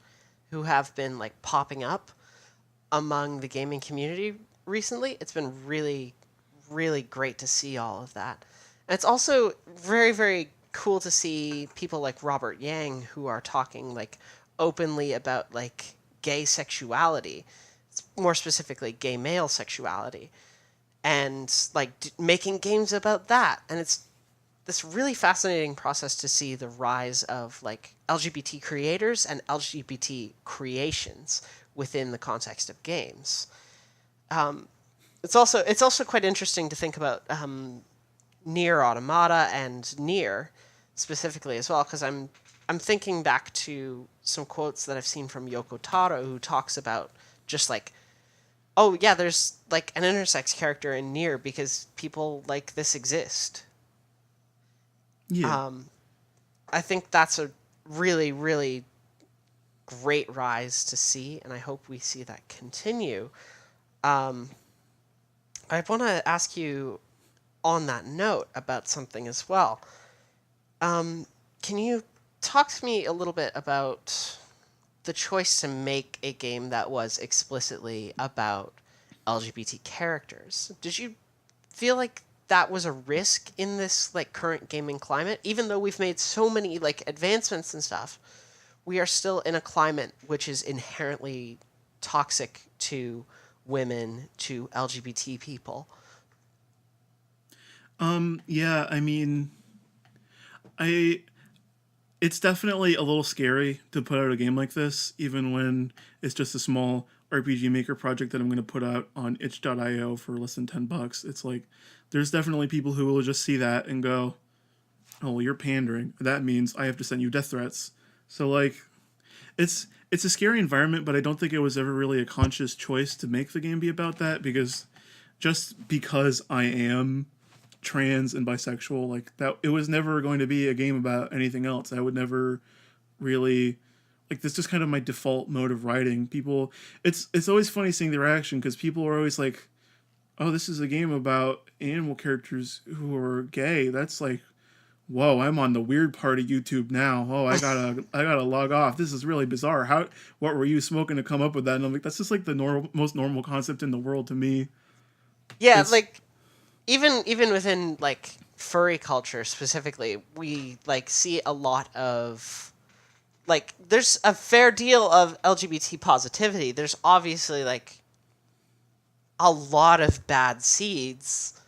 who have been like popping up among the gaming community recently. It's been really, really great to see all of that. And it's also very, very cool to see people like Robert Yang who are talking like openly about like gay sexuality, more specifically gay male sexuality, and like making games about that. And it's this really fascinating process to see the rise of like LGBT creators and LGBT creations within the context of games. It's also quite interesting to think about Nier Automata and Nier specifically as well, because I'm thinking back to some quotes that I've seen from Yoko Taro, who talks about just like, oh yeah, there's like an intersex character in Nier because people like this exist. Yeah. I think that's a really, really great rise to see, and I hope we see that continue. Um, I want to ask you on that note about something as well. Can you talk to me a little bit about the choice to make a game that was explicitly about LGBT characters? Did you feel like that was a risk in this like current gaming climate? Even though we've made so many like advancements and stuff, we are still in a climate which is inherently toxic to women, to LGBT people. Yeah, I mean, I it's definitely a little scary to put out a game like this, even when it's just a small RPG Maker project that I'm going to put out on itch.io for less than $10. It's like there's definitely people who will just see that and go, "Oh, well, you're pandering. That means I have to send you death threats." So like, it's a scary environment, but I don't think it was ever really a conscious choice to make the game be about that, because just because I am trans and bisexual, like that, it was never going to be a game about anything else. I would never really, like, this just kind of my default mode of writing. People, it's always funny seeing the reaction, because people are always like, "Oh, this is a game about animal characters who are gay." That's like, whoa, I'm on the weird part of YouTube now. Oh, I gotta log off. This is really bizarre. What were you smoking to come up with that? And I'm like, that's just like the most normal concept in the world to me. Yeah, It's like even within like furry culture specifically, we like see a lot of like there's a fair deal of LGBT positivity. There's obviously like a lot of bad seeds,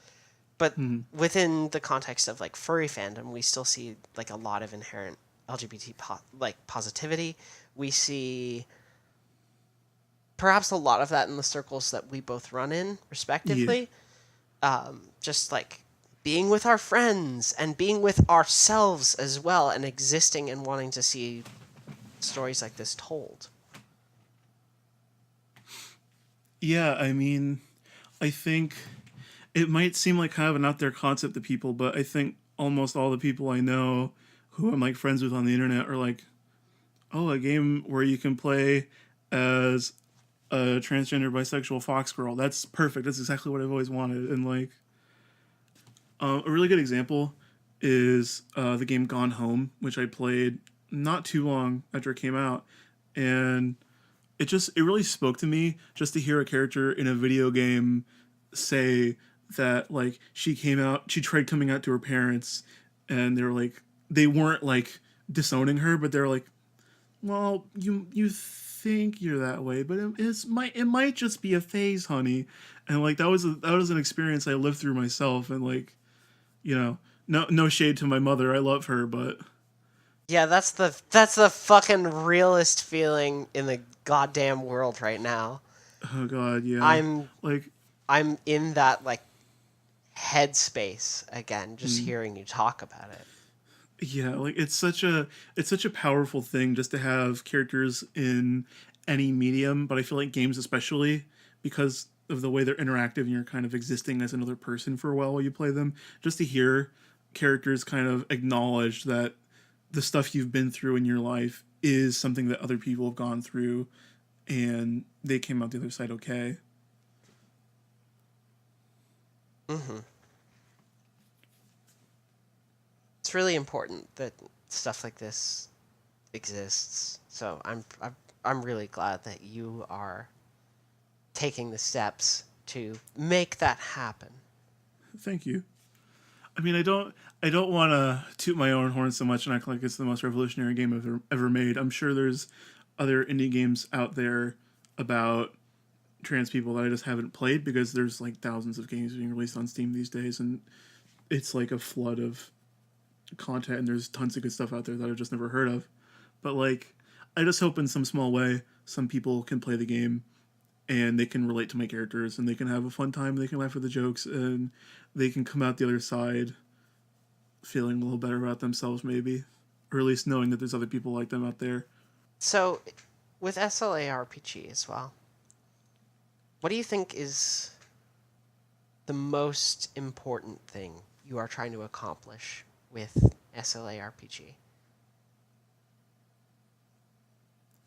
but within the context of like furry fandom, we still see like a lot of inherent LGBT like positivity. We see perhaps a lot of that in the circles that we both run in, yeah, respectively. Just like being with our friends and being with ourselves as well, and existing and wanting to see stories like this told. yeah. I mean, I think it might seem like kind of an out there concept to people, but I think almost all the people I know who I'm like friends with on the internet are like, "Oh, a game where you can play as a transgender bisexual fox girl. That's perfect. That's exactly what I've always wanted." And like, a really good example is the game Gone Home, which I played not too long after it came out, and it really spoke to me just to hear a character in a video game say that, like, she tried coming out to her parents, and they were like, they weren't like disowning her, but they're like, "Well, you think you're that way, but it might just be a phase, honey." And like that was an experience I lived through myself, and like, no shade to my mother, I love her, but Yeah, that's the fucking realest feeling in the goddamn world right now. oh god, yeah, I'm like, I'm in that like headspace again, just hearing you talk about it. yeah, like it's such a powerful thing just to have characters in any medium, but I feel like games especially, because of the way they're interactive and you're kind of existing as another person for a while you play them, just to hear characters kind of acknowledge that the stuff you've been through in your life is something that other people have gone through, and they came out the other side okay. Mm-hmm. It's really important that stuff like this exists. So I'm really glad that you are taking the steps to make that happen. Thank you. I mean, I don't want to toot my own horn so much and act like it's the most revolutionary game I've ever made. I'm sure there's other indie games out there about trans people that I just haven't played, because there's like thousands of games being released on Steam these days, and it's like a flood of content, and there's tons of good stuff out there that I've just never heard of. But like, I just hope in some small way some people can play the game and they can relate to my characters, and they can have a fun time, they can laugh at the jokes, and they can come out the other side feeling a little better about themselves, maybe, or at least knowing that there's other people like them out there. So, with SLARPG as well, what do you think is the most important thing you are trying to accomplish with SLARPG?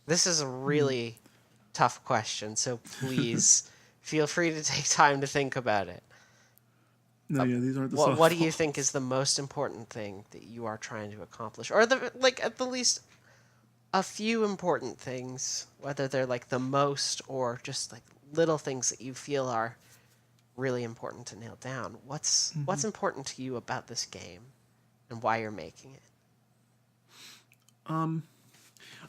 This is a really tough question, so please feel free to take time to think about it. No, yeah, these aren't the What do you think is the most important thing that you are trying to accomplish, or at the least a few important things, whether they're like the most or just like little things that you feel are really important to nail down? What's important to you about this game, and why you're making it?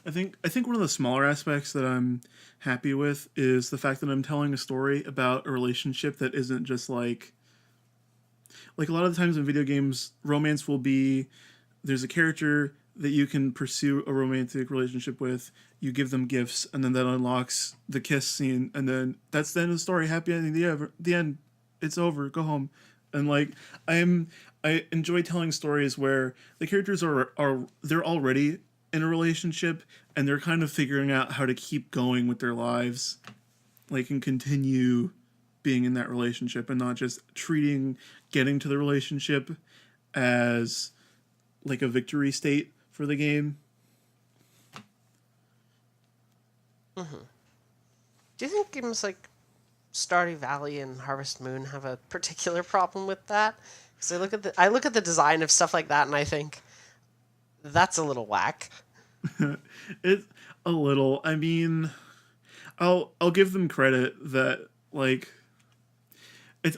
I think one of the smaller aspects that I'm happy with is the fact that I'm telling a story about a relationship that isn't just like a lot of the times in video games, romance will be, there's a character that you can pursue a romantic relationship with, you give them gifts, and then that unlocks the kiss scene, and then that's the end of the story, happy ending, the end, it's over, go home. And like, I enjoy telling stories where the characters are they're already in a relationship, and they're kind of figuring out how to keep going with their lives, like, and continue being in that relationship, and not just treating getting to the relationship as like a victory state for the game. Mm-hmm. Do you think games like Stardew Valley and Harvest Moon have a particular problem with that? Because I look at the design of stuff like that, and I think that's a little whack. It's a little. I mean, I'll give them credit that like.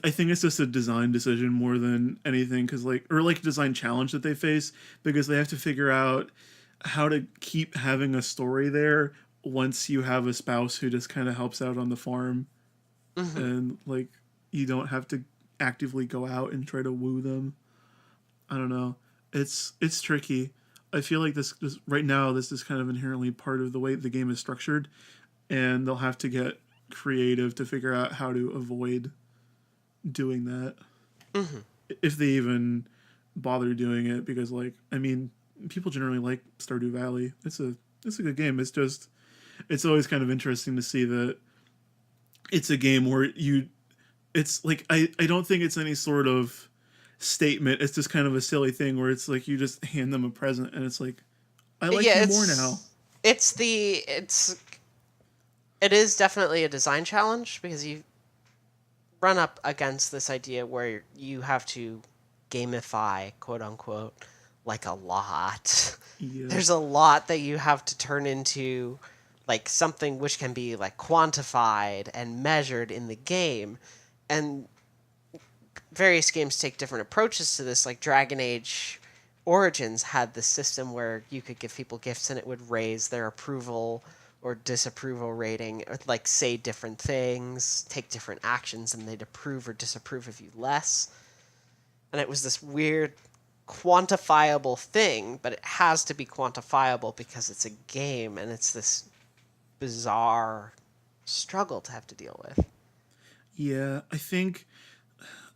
I think it's just a design decision more than anything, because or a design challenge that they face, because they have to figure out how to keep having a story there once you have a spouse who just kind of helps out on the farm, and like you don't have to actively go out and try to woo them. I don't know. It's tricky. I feel like this right now, this is kind of inherently part of the way the game is structured, and they'll have to get creative to figure out how to avoid doing that, if they even bother doing it, because like, I mean, people generally like Stardew Valley. It's a good game. It's always kind of interesting to see that it's a game where it's like, I don't think it's any sort of statement. It's just kind of a silly thing where it's like you just hand them a present, and it's like, I like you more now. It is definitely a design challenge, because you run up against this idea where you have to gamify, quote unquote, like a lot. Yeah. There's a lot that you have to turn into like something which can be like quantified and measured in the game. And various games take different approaches to this. Like Dragon Age Origins had this system where you could give people gifts and it would raise their approval or disapproval rating, or like say different things, take different actions, and they'd approve or disapprove of you less. And it was this weird quantifiable thing, but it has to be quantifiable because it's a game, and it's this bizarre struggle to have to deal with. Yeah, I think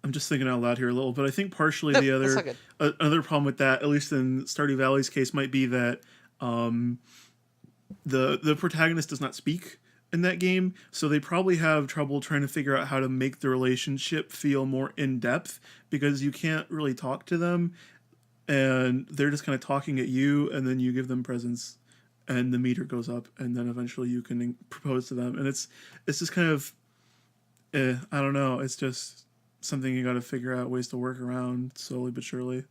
I'm just thinking out loud here a little, but I think partially another problem with that, at least in Stardew Valley's case, might be that the protagonist does not speak in that game, so they probably have trouble trying to figure out how to make the relationship feel more in depth, because you can't really talk to them, and they're just kind of talking at you, and then you give them presents, and the meter goes up, and then eventually you can propose to them, and it's just kind of, I don't know, it's just something you got to figure out ways to work around slowly but surely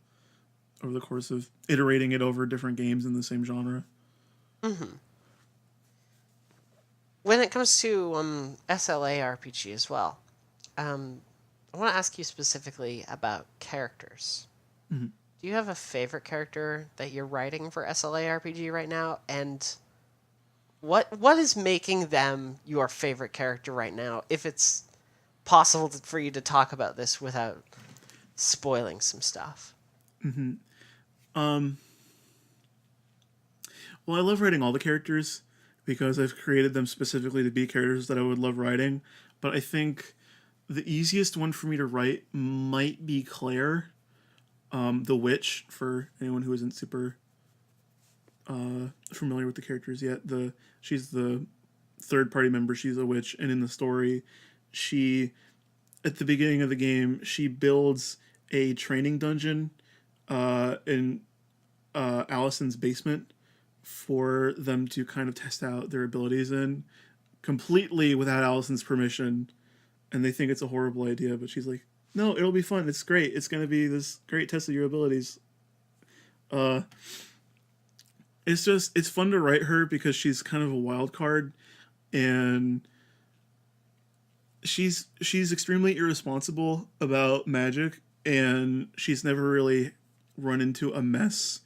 over the course of iterating it over different games in the same genre. Mm-hmm. When it comes to SLARPG as well, I want to ask you specifically about characters. Mm-hmm. Do you have a favorite character that you're writing for SLARPG right now? And what is making them your favorite character right now, if it's possible for you to talk about this without spoiling some stuff? Mm-hmm. Well, I love writing all the characters because I've created them specifically to be characters that I would love writing. But I think the easiest one for me to write might be Claire, the witch. For anyone who isn't super familiar with the characters yet, she's the third party member. She's a witch, and in the story, she at the beginning of the game she builds a training dungeon in Allison's basement for them to kind of test out their abilities in, completely without Allison's permission. And they think it's a horrible idea, but she's like, no, it'll be fun. It's great. It's going to be this great test of your abilities. It's fun to write her because she's kind of a wild card, and she's extremely irresponsible about magic, and she's never really run into a mess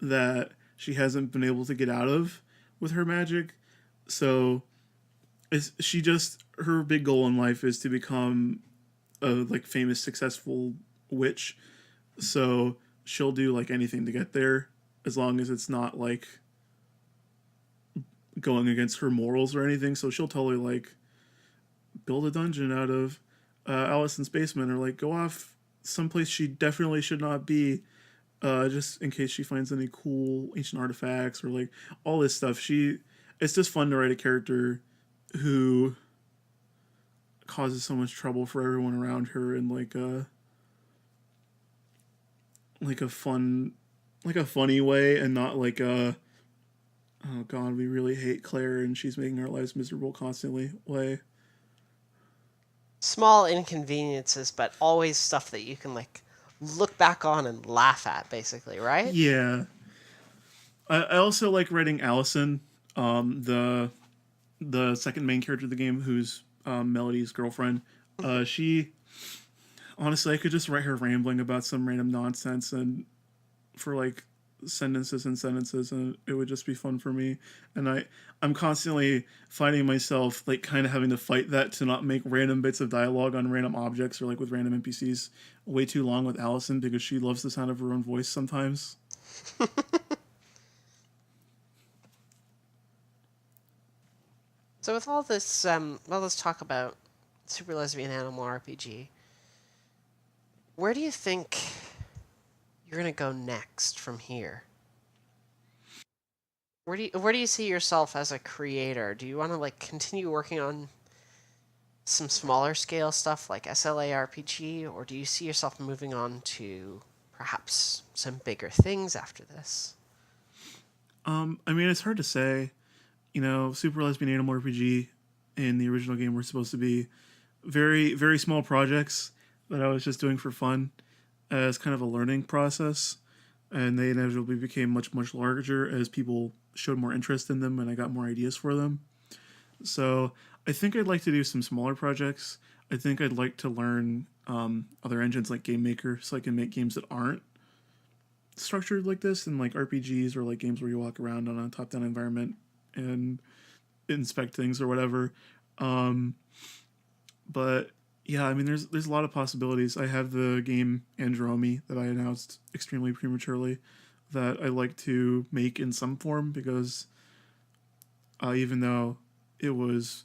that she hasn't been able to get out of with her magic. So her big goal in life is to become a like famous successful witch. So she'll do like anything to get there, as long as it's not like going against her morals or anything. So she'll totally like build a dungeon out of Allison's basement, or like go off someplace she definitely should not be, just in case she finds any cool ancient artifacts or like all this stuff. It's just fun to write a character who causes so much trouble for everyone around her in like a funny way, and not like a, oh god, we really hate Claire and she's making our lives miserable constantly way. Small inconveniences, but always stuff that you can like look back on and laugh at, basically, right? Yeah. I also like writing Allison, the second main character of the game, who's Melody's girlfriend. She honestly, I could just write her rambling about some random nonsense and for like sentences and sentences, and it would just be fun for me. And I'm constantly finding myself like kind of having to fight that, to not make random bits of dialogue on random objects or like with random NPCs way too long with Allison, because she loves the sound of her own voice sometimes. So with all this talk about Super Lesbian Animal RPG, where do you think you're gonna go next from here? Where do you see yourself as a creator? Do you want to like continue working on some smaller scale stuff like SLARPG, or do you see yourself moving on to perhaps some bigger things after this? I mean, it's hard to say. You know, Super Lesbian Animal RPG and the original game were supposed to be very, very small projects that I was just doing for fun as kind of a learning process. And they inevitably became much, much larger as people showed more interest in them and I got more ideas for them. So I think I'd like to do some smaller projects. I think I'd like to learn other engines like Game Maker, so I can make games that aren't structured like this, and like RPGs or like games where you walk around on a top-down environment and inspect things or whatever. But yeah, I mean, there's a lot of possibilities. I have the game Andromi that I announced extremely prematurely that I like to make in some form, because even though it was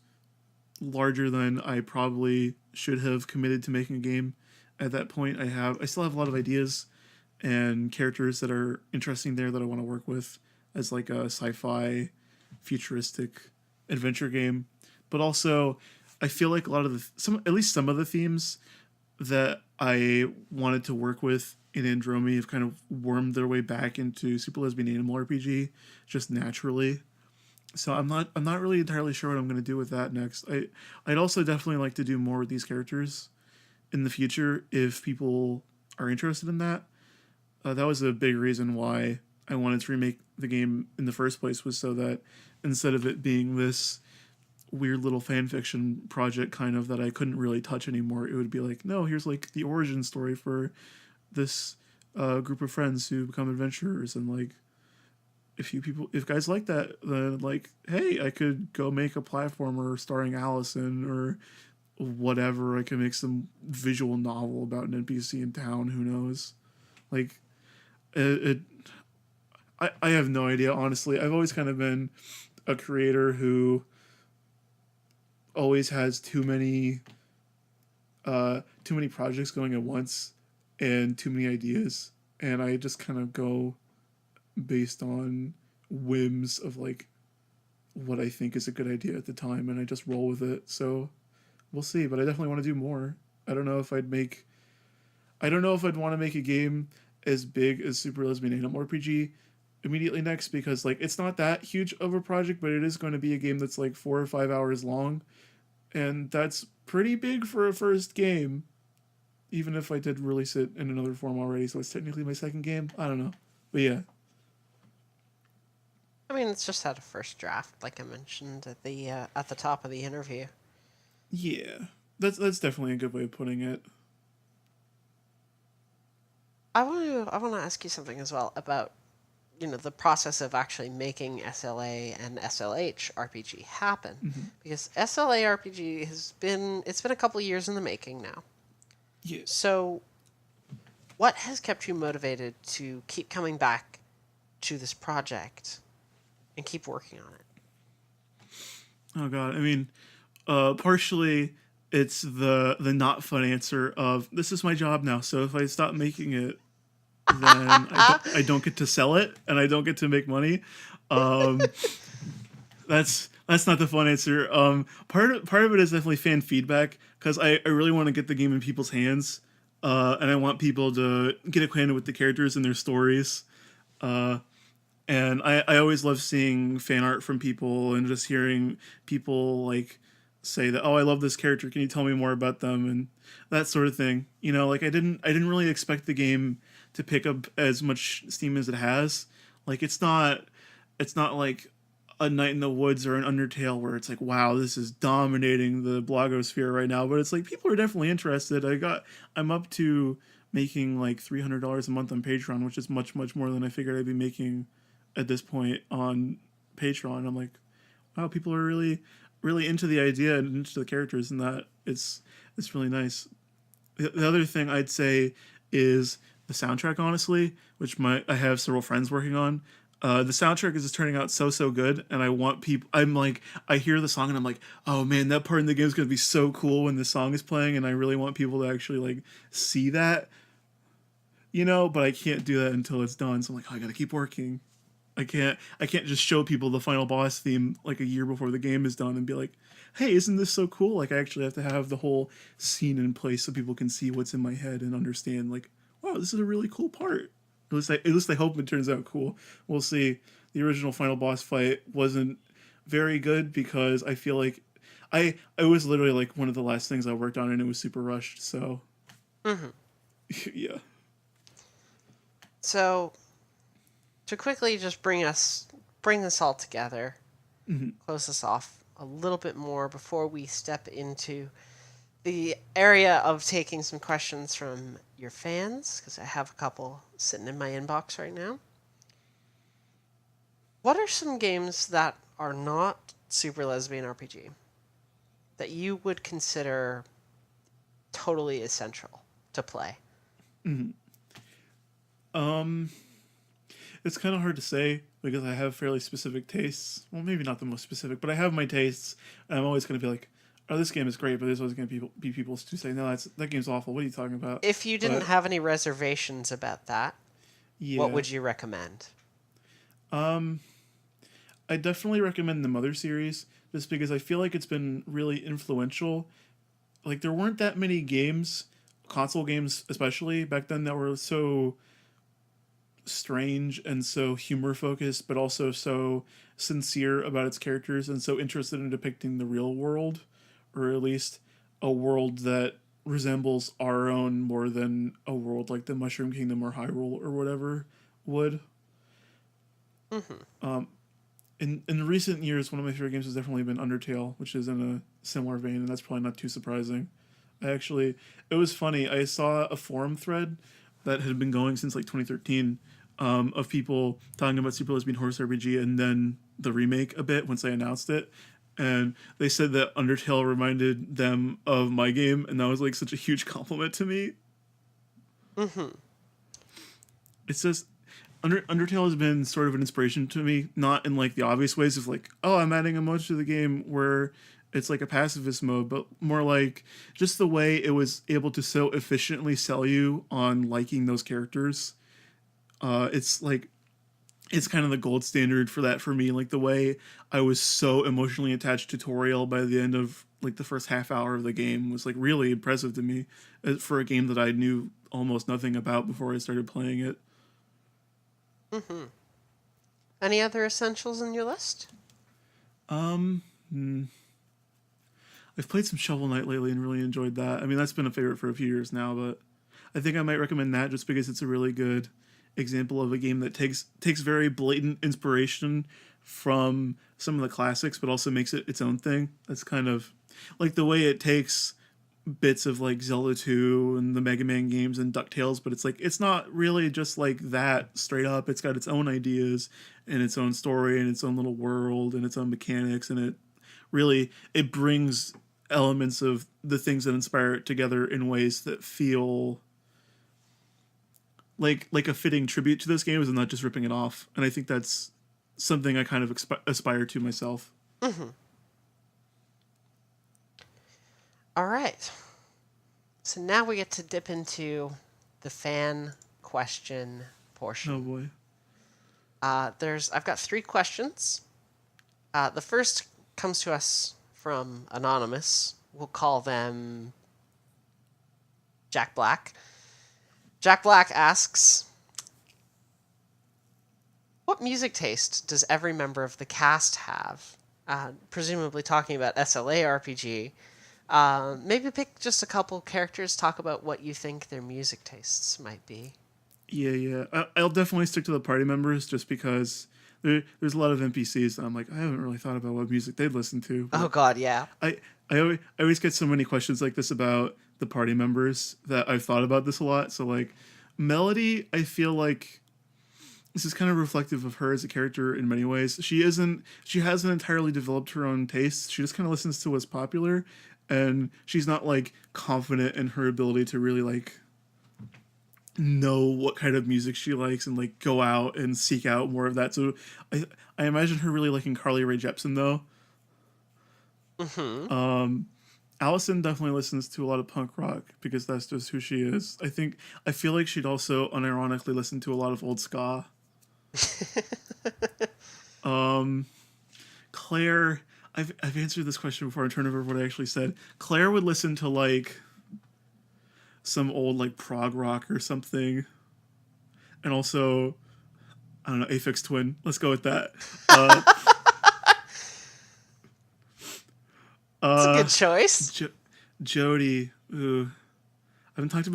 larger than I probably should have committed to making a game at that point, I still have a lot of ideas and characters that are interesting there that I want to work with as like a sci-fi futuristic adventure game. But also I feel like a lot of at least some of the themes that I wanted to work with and Andromi have kind of wormed their way back into Super Lesbian Animal RPG just naturally. So I'm not really entirely sure what I'm going to do with that next. I'd also definitely like to do more with these characters in the future if people are interested in that. That was a big reason why I wanted to remake the game in the first place, was so that instead of it being this weird little fan fiction project kind of that I couldn't really touch anymore, it would be like, no, here's like the origin story for this group of friends who become adventurers, and like if guys like that, then like, hey, I could go make a platformer starring Allison or whatever. I could make some visual novel about an NPC in town. Who knows? Like, I have no idea, honestly. I've always kind of been a creator who always has too many projects going at once and too many ideas, and I just kind of go based on whims of like what I think is a good idea at the time, and I just roll with it. So we'll see, but I definitely want to do more. I don't know if I'd want to make a game as big as Super Lesbian Animal RPG immediately next, because like it's not that huge of a project, but it is going to be a game that's like 4 or 5 hours long, and that's pretty big for a first game, even if I did release it in another form already, so it's technically my second game. I don't know, but yeah. I mean, it's just had a first draft, like I mentioned at the top of the interview. Yeah, that's definitely a good way of putting it. I want to ask you something as well about, the process of actually making SLA and SLH RPG happen, because SLA RPG it's been a couple of years in the making now. Yeah. So, what has kept you motivated to keep coming back to this project and keep working on it? Oh god, I mean, partially it's the not fun answer of, this is my job now, so if I stop making it, then I don't get to sell it and I don't get to make money. That's not the fun answer. Part of it is definitely fan feedback, because I really want to get the game in people's hands, and I want people to get acquainted with the characters and their stories. And I always love seeing fan art from people and just hearing people like say that, oh, I love this character, can you tell me more about them, and that sort of thing. Like I didn't really expect the game to pick up as much steam as it has. Like it's not like a Night in the Woods or an Undertale where it's like, wow, this is dominating the blogosphere right now, but it's like people are definitely interested. I'm up to making like $300 a month on Patreon, which is much more than I figured I'd be making at this point on Patreon. I'm like, wow, people are really into the idea and into the characters, and that it's really nice. The other thing I'd say is the soundtrack, honestly, which I have several friends working on. The soundtrack is just turning out so good, and I want people. I'm like, I hear the song and I'm like, oh man, that part in the game is gonna be so cool when the song is playing, and I really want people to actually like see that, But I can't do that until it's done. So I'm like, oh, I gotta keep working. I can't just show people the final boss theme like a year before the game is done and be like, hey, isn't this so cool? Like I actually have to have the whole scene in place so people can see what's in my head and understand like, wow, this is a really cool part. At least I hope it turns out cool. We'll see. The original final boss fight wasn't very good because I feel like it was literally like one of the last things I worked on, and it was super rushed. So, yeah. So, to quickly just bring this all together, close this off a little bit more before we step into the area of taking some questions from your fans, because I have a couple sitting in my inbox right now. What are some games that are not Super Lesbian RPG that you would consider totally essential to play? It's kind of hard to say because I have fairly specific tastes. Well, maybe not the most specific, but I have my tastes, and I'm always going to be like, oh, this game is great, but there's always going to be people who say, no, that game's awful. What are you talking about? If you didn't have any reservations about that, yeah. What would you recommend? I definitely recommend the Mother series, just because I feel like it's been really influential. Like, there weren't that many games console games, especially back then, that were so strange and so humor focused, but also so sincere about its characters and so interested in depicting the real world, or at least a world that resembles our own more than a world like the Mushroom Kingdom or Hyrule or whatever would. In recent years, one of my favorite games has definitely been Undertale, which is in a similar vein, and that's probably not too surprising. It was funny. I saw a forum thread that had been going since like 2013, of people talking about Super Lesbian Horse RPG and then the remake a bit once I announced it. And they said that Undertale reminded them of my game, and that was like such a huge compliment to me. It's just Undertale has been sort of an inspiration to me, not in like the obvious ways of like, oh, I'm adding a mode to the game where it's like a pacifist mode, but more like just the way it was able to so efficiently sell you on liking those characters. It's like, it's kind of the gold standard for that for me. Like the way I was so emotionally attached to Toriel by the end of like the first half hour of the game was like really impressive to me, for a game that I knew almost nothing about before I started playing it. Any other essentials in your list? I've played some Shovel Knight lately and really enjoyed that. I mean, that's been a favorite for a few years now, but I think I might recommend that just because it's a really good example of a game that takes very blatant inspiration from some of the classics, but also makes it its own thing. That's kind of like the way it takes bits of like Zelda 2 and the Mega Man games and DuckTales, but it's like it's not really just like that straight up. It's got its own ideas and its own story and its own little world and its own mechanics, and it brings elements of the things that inspire it together in ways that feel like a fitting tribute to those games and not just ripping it off. And I think that's something I kind of aspire to myself. All right. So now we get to dip into the fan question portion. Oh boy. I've got 3 questions. The first comes to us from Anonymous. We'll call them Jack Black. Jack Black asks, what music taste does every member of the cast have? Presumably talking about SLARPG. Maybe pick just a couple characters, talk about what you think their music tastes might be. Yeah. I'll definitely stick to the party members just because there's a lot of NPCs that I'm like, I haven't really thought about what music they'd listen to. Oh God, yeah. I always get so many questions like this about the party members that I've thought about this a lot. So like Melody, I feel like this is kind of reflective of her as a character in many ways. She hasn't entirely developed her own tastes. She just kind of listens to what's popular, and she's not like confident in her ability to really like know what kind of music she likes and like go out and seek out more of that. So I imagine her really liking Carly Rae Jepsen though. Allison definitely listens to a lot of punk rock because that's just who she is. I feel like she'd also unironically listen to a lot of old ska. Claire, I've answered this question before. I'm trying to remember what I actually said. Claire would listen to like some old like prog rock or something, and also I don't know, Aphex Twin. Let's go with that. That's a good choice. Jody. Ooh. I haven't talked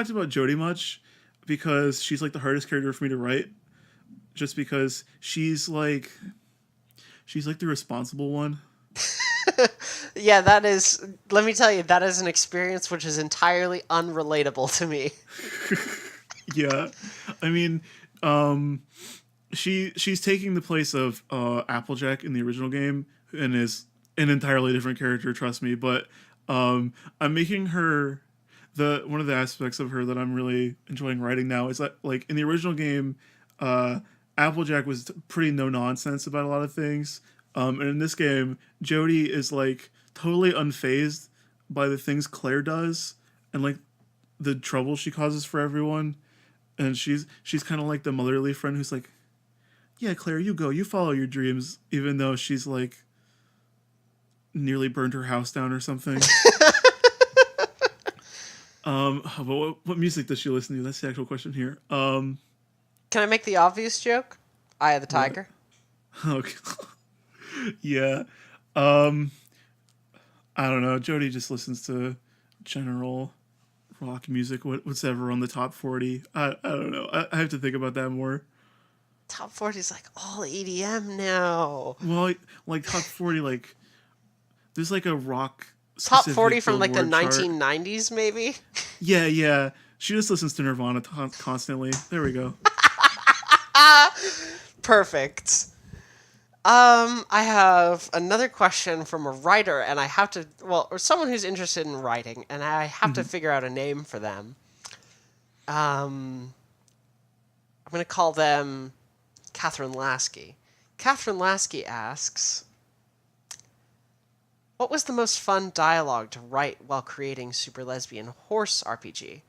about Jody much because she's like the hardest character for me to write. Just because she's like the responsible one. Yeah, that is. Let me tell you, that is an experience which is entirely unrelatable to me. Yeah, I mean, she's taking the place of Applejack in the original game and is an entirely different character. Trust me, but I'm making her one of the aspects of her that I'm really enjoying writing now is that like in the original game, Applejack was pretty no nonsense about a lot of things. And in this game, Jody is like totally unfazed by the things Claire does and like the trouble she causes for everyone. And she's kind of like the motherly friend who's like, yeah, Claire, you follow your dreams, even though she's like nearly burned her house down or something. But what music does she listen to? That's the actual question here. Can I make the obvious joke? Eye of the Tiger. Okay. Yeah. Um, I don't know. Jody just listens to general rock music, what's ever on the top 40. I don't know. I have to think about that more. Top 40 is like all EDM now. Well, like top 40, like there's like a rock Top specific 40 from like the Billboard chart. 1990s, maybe? Yeah. She just listens to Nirvana constantly. There we go. Perfect. I have another question from a writer, and I have to, or someone who's interested in writing, and I have to figure out a name for them. I'm going to call them Catherine Lasky. Catherine Lasky asks, what was the most fun dialogue to write while creating Super Lesbian Horse RPG?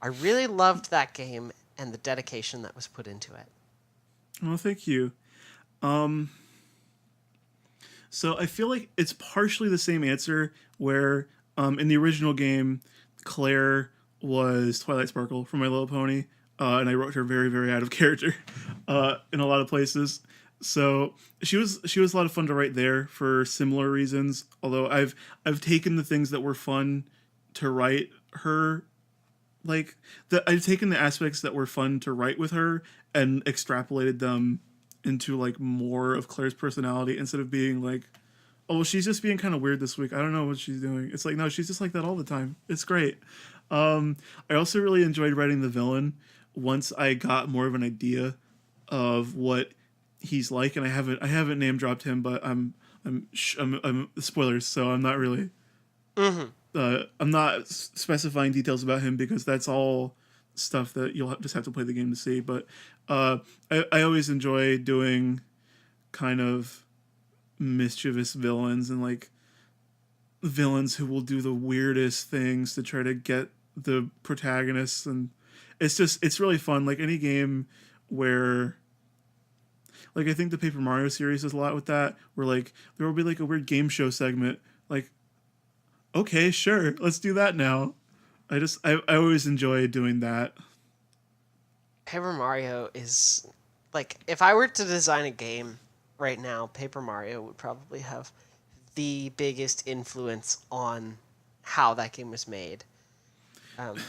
I really loved that game and the dedication that was put into it. Well, thank you. So I feel like it's partially the same answer where in the original game, Claire was Twilight Sparkle from My Little Pony, and I wrote her very, very out of character in a lot of places. So she was a lot of fun to write there for similar reasons. Although I've taken the things that were fun to write her, I've taken the aspects that were fun to write with her and extrapolated them into like more of Claire's personality instead of being like, oh, well, she's just being kind of weird this week. I don't know what she's doing. It's like, no, she's just like that all the time. It's great. I also really enjoyed writing the villain once I got more of an idea of what he's like, and I haven't name dropped him, but I'm spoilers, so I'm not really I'm not specifying details about him because that's all stuff that you'll just have to play the game to see. But I always enjoy doing kind of mischievous villains and like villains who will do the weirdest things to try to get the protagonists, and it's really fun. Like any game where, like, I think the Paper Mario series does a lot with that, where like there will be like a weird game show segment, like, okay, sure, let's do that now. I always enjoy doing that. Paper Mario is, like, if I were to design a game right now, Paper Mario would probably have the biggest influence on how that game was made.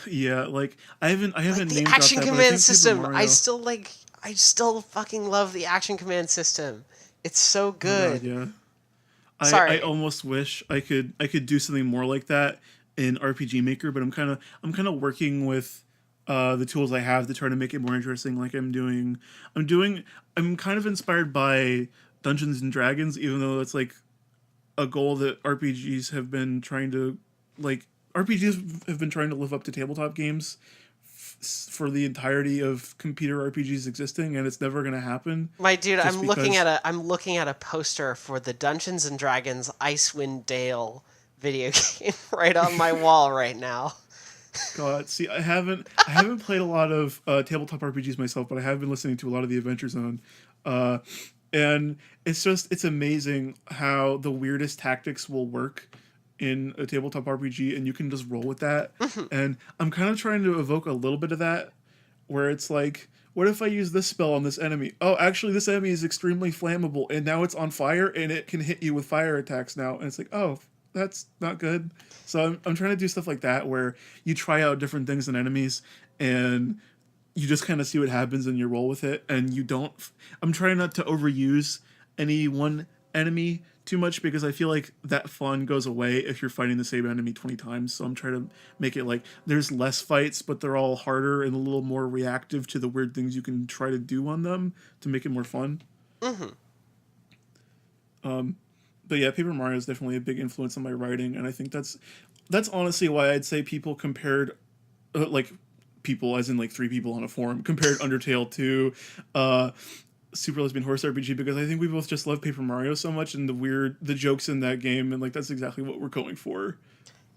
Yeah, like I haven't Like named the dropped action that, but I command think system, Paper Mario... I still fucking love the action command system. It's so good. Oh God, yeah. Sorry. I almost wish I could do something more like that in RPG Maker, but I'm kind of working with the tools I have to try to make it more interesting. Like I'm kind of inspired by Dungeons and Dragons, even though it's like a goal that RPGs have been trying to live up to tabletop games for the entirety of computer RPGs existing, and it's never going to happen. My dude, I'm looking at a poster for the Dungeons and Dragons Icewind Dale video game right on my wall right now. God, see, I haven't played a lot of tabletop RPGs myself, but I have been listening to a lot of the Adventure Zone, and it's amazing how the weirdest tactics will work in a tabletop RPG, and you can just roll with that. And I'm kind of trying to evoke a little bit of that, where it's like, what if I use this spell on this enemy? Oh, actually, this enemy is extremely flammable, and now it's on fire, and it can hit you with fire attacks now. And it's like, oh, that's not good. So I'm trying to do stuff like that, where you try out different things in enemies, and you just kind of see what happens, and you roll with it, and you don't... I'm trying not to overuse any one enemy too much, because I feel like that fun goes away if you're fighting the same enemy 20 times. So I'm trying to make it like there's less fights, but they're all harder and a little more reactive to the weird things you can try to do on them to make it more fun. But yeah, Paper Mario is definitely a big influence on my writing, and I think that's honestly why I'd say people compared people as in like 3 people on a forum compared Undertale to Super Lesbian Horse RPG, because I think we both just love Paper Mario so much and the jokes in that game, and like that's exactly what we're going for.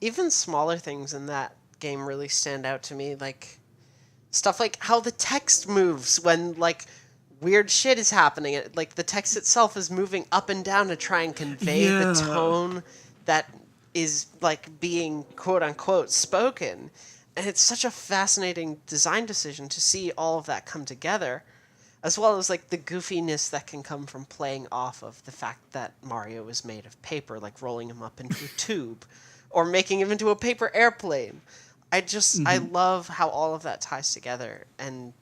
Even smaller things in that game really stand out to me, like stuff like how the text moves when like weird shit is happening. Like the text itself is moving up and down to try and convey the tone that is like being quote unquote spoken. And it's such a fascinating design decision to see all of that come together, as well as like the goofiness that can come from playing off of the fact that Mario is made of paper, like rolling him up into a tube or making him into a paper airplane. I love how all of that ties together. And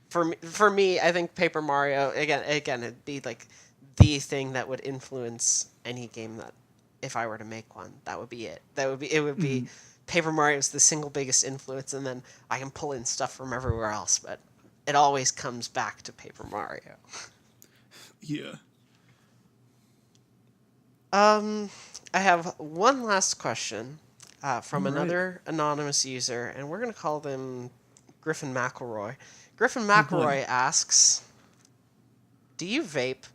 for me, I think Paper Mario, again, it'd be like the thing that would influence any game that, if I were to make one, that would be it. It would be Paper Mario is the single biggest influence, and then I can pull in stuff from everywhere else, but it always comes back to Paper Mario. Yeah. I have one last question from All right. another anonymous user, and we're going to call them Griffin McElroy. Griffin boy. McElroy asks, do you vape?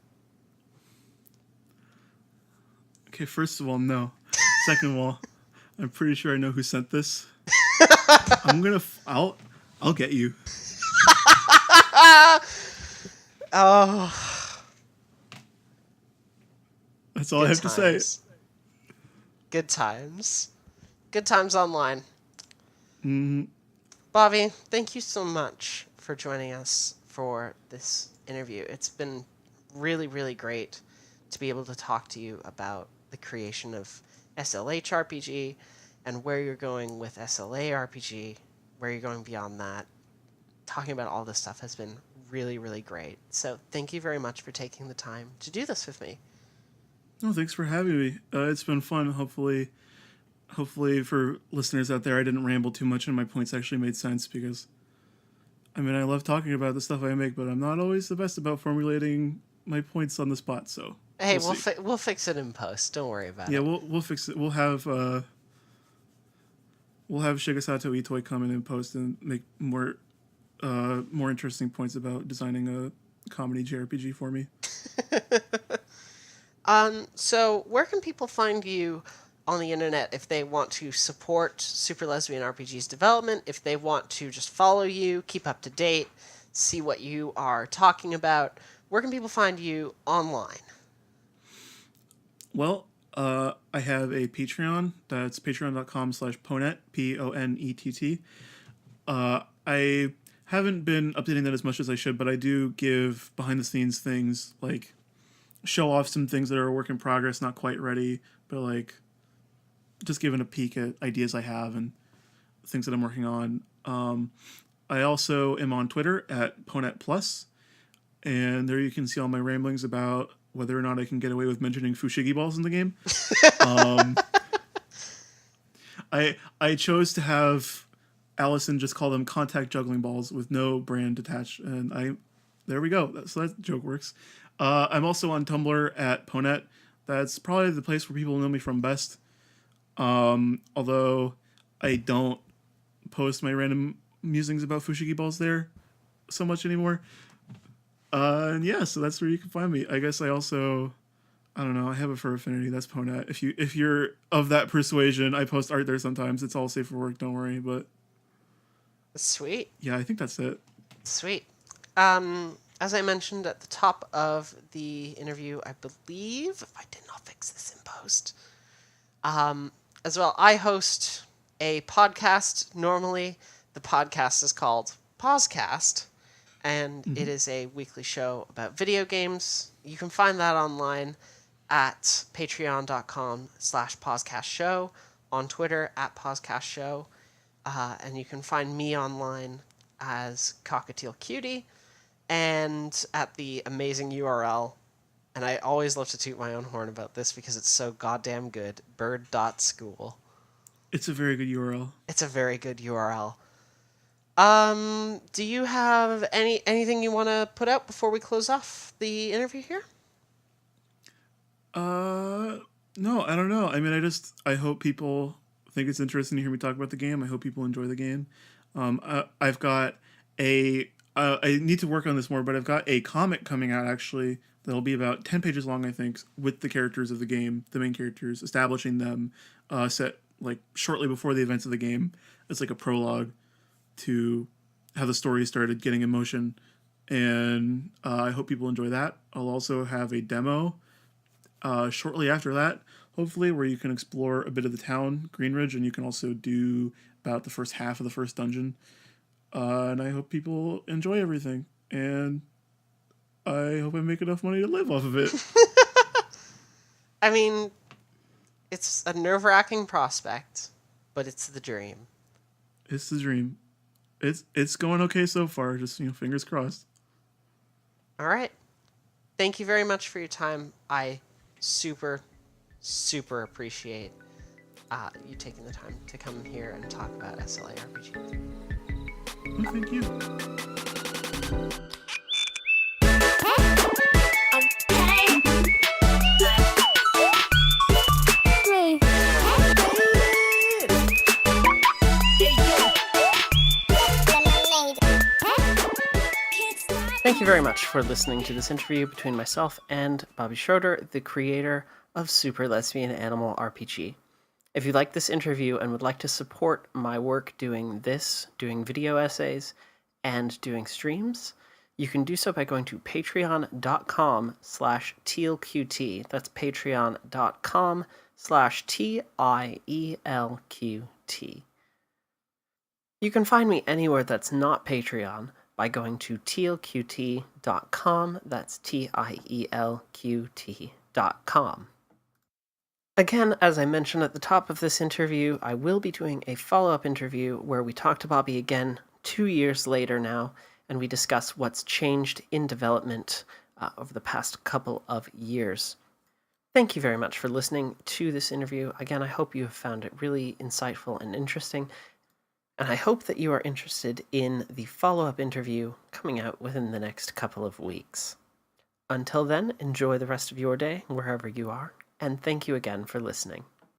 Okay, first of all, no. Second of all, I'm pretty sure I know who sent this. I'll get you. Oh. That's all I have to say. Good times. Good times online. Mm-hmm. Bobby, thank you so much for joining us for this interview. It's been really, really great to be able to talk to you about the creation of SLHRPG and where you're going with SLARPG, where you're going beyond that. Talking about all this stuff has been really, really great. So thank you very much for taking the time to do this with me. No, thanks for having me. It's been fun. Hopefully for listeners out there, I didn't ramble too much and my points actually made sense, because I mean, I love talking about the stuff I make, but I'm not always the best about formulating my points on the spot. So hey, we'll fix it in post. Don't worry about it. Yeah, we'll fix it. We'll have Shigesato Itoi come in and post and make more interesting points about designing a comedy JRPG for me. So where can people find you on the internet if they want to support Super Lesbian RPG's development, if they want to just follow you, keep up to date, see what you are talking about? Where can people find you online? Well, I have a Patreon. That's patreon.com/Ponett, Ponett. I haven't been updating that as much as I should, but I do give behind-the-scenes things, like show off some things that are a work in progress, not quite ready, but like just giving a peek at ideas I have and things that I'm working on. I also am on Twitter at Ponett Plus, and there you can see all my ramblings about whether or not I can get away with mentioning fushigi balls in the game. I chose to have Allison just call them contact juggling balls with no brand attached, and there we go. So that joke works. I'm also on Tumblr at Ponett. That's probably the place where people know me from best. Although I don't post my random musings about fushigi balls there so much anymore. And yeah, so that's where you can find me. I guess I also, I don't know, I have a fur affinity. That's Ponett. If you're of that persuasion, I post art there sometimes. It's all safe for work, don't worry. But Sweet. yeah, I think that's it. Sweet. As I mentioned at the top of the interview, I believe, if I did not fix this in post, as well, I host a podcast. Normally, the podcast is called PauseCast, and it is a weekly show about video games. You can find that online at patreon.com/PauseCastShow, on Twitter at PauseCastShow, and you can find me online as Cockatiel Cutie, and at the amazing URL, and I always love to toot my own horn about this because it's so goddamn good, bird.school. It's a very good URL. It's a very good URL. Do you have anything you want to put out before we close off the interview here? No, I don't know. I mean, I hope people think it's interesting to hear me talk about the game. I hope people enjoy the game. I've got I need to work on this more, but I've got a comic coming out actually that'll be about 10 pages long, I think, with the characters of the game, the main characters, establishing them, set like shortly before the events of the game. It's like a prologue to how the story started getting in motion, and I hope people enjoy that. I'll also have a demo shortly after that, hopefully, where you can explore a bit of the town, Greenridge, and you can also do about the first half of the first dungeon. And I hope people enjoy everything. And I hope I make enough money to live off of it. I mean, it's a nerve-wracking prospect, but it's the dream. It's the dream. It's going okay so far. Just, fingers crossed. All right. Thank you very much for your time. I super, super appreciate you taking the time to come here and talk about SLARPG. Well, thank you. Thank you very much for listening to this interview between myself and Bobby Schroeder, the creator of Super Lesbian Animal RPG. If you like this interview and would like to support my work doing video essays, and doing streams, you can do so by going to patreon.com/tealqt. That's patreon.com/TIELQT. You can find me anywhere that's not Patreon by going to tealqt.com. That's TIELQT.com. Again, as I mentioned at the top of this interview, I will be doing a follow-up interview where we talk to Bobby again 2 years later now, and we discuss what's changed in development over the past couple of years. Thank you very much for listening to this interview. Again, I hope you have found it really insightful and interesting, and I hope that you are interested in the follow-up interview coming out within the next couple of weeks. Until then, enjoy the rest of your day, wherever you are, and thank you again for listening.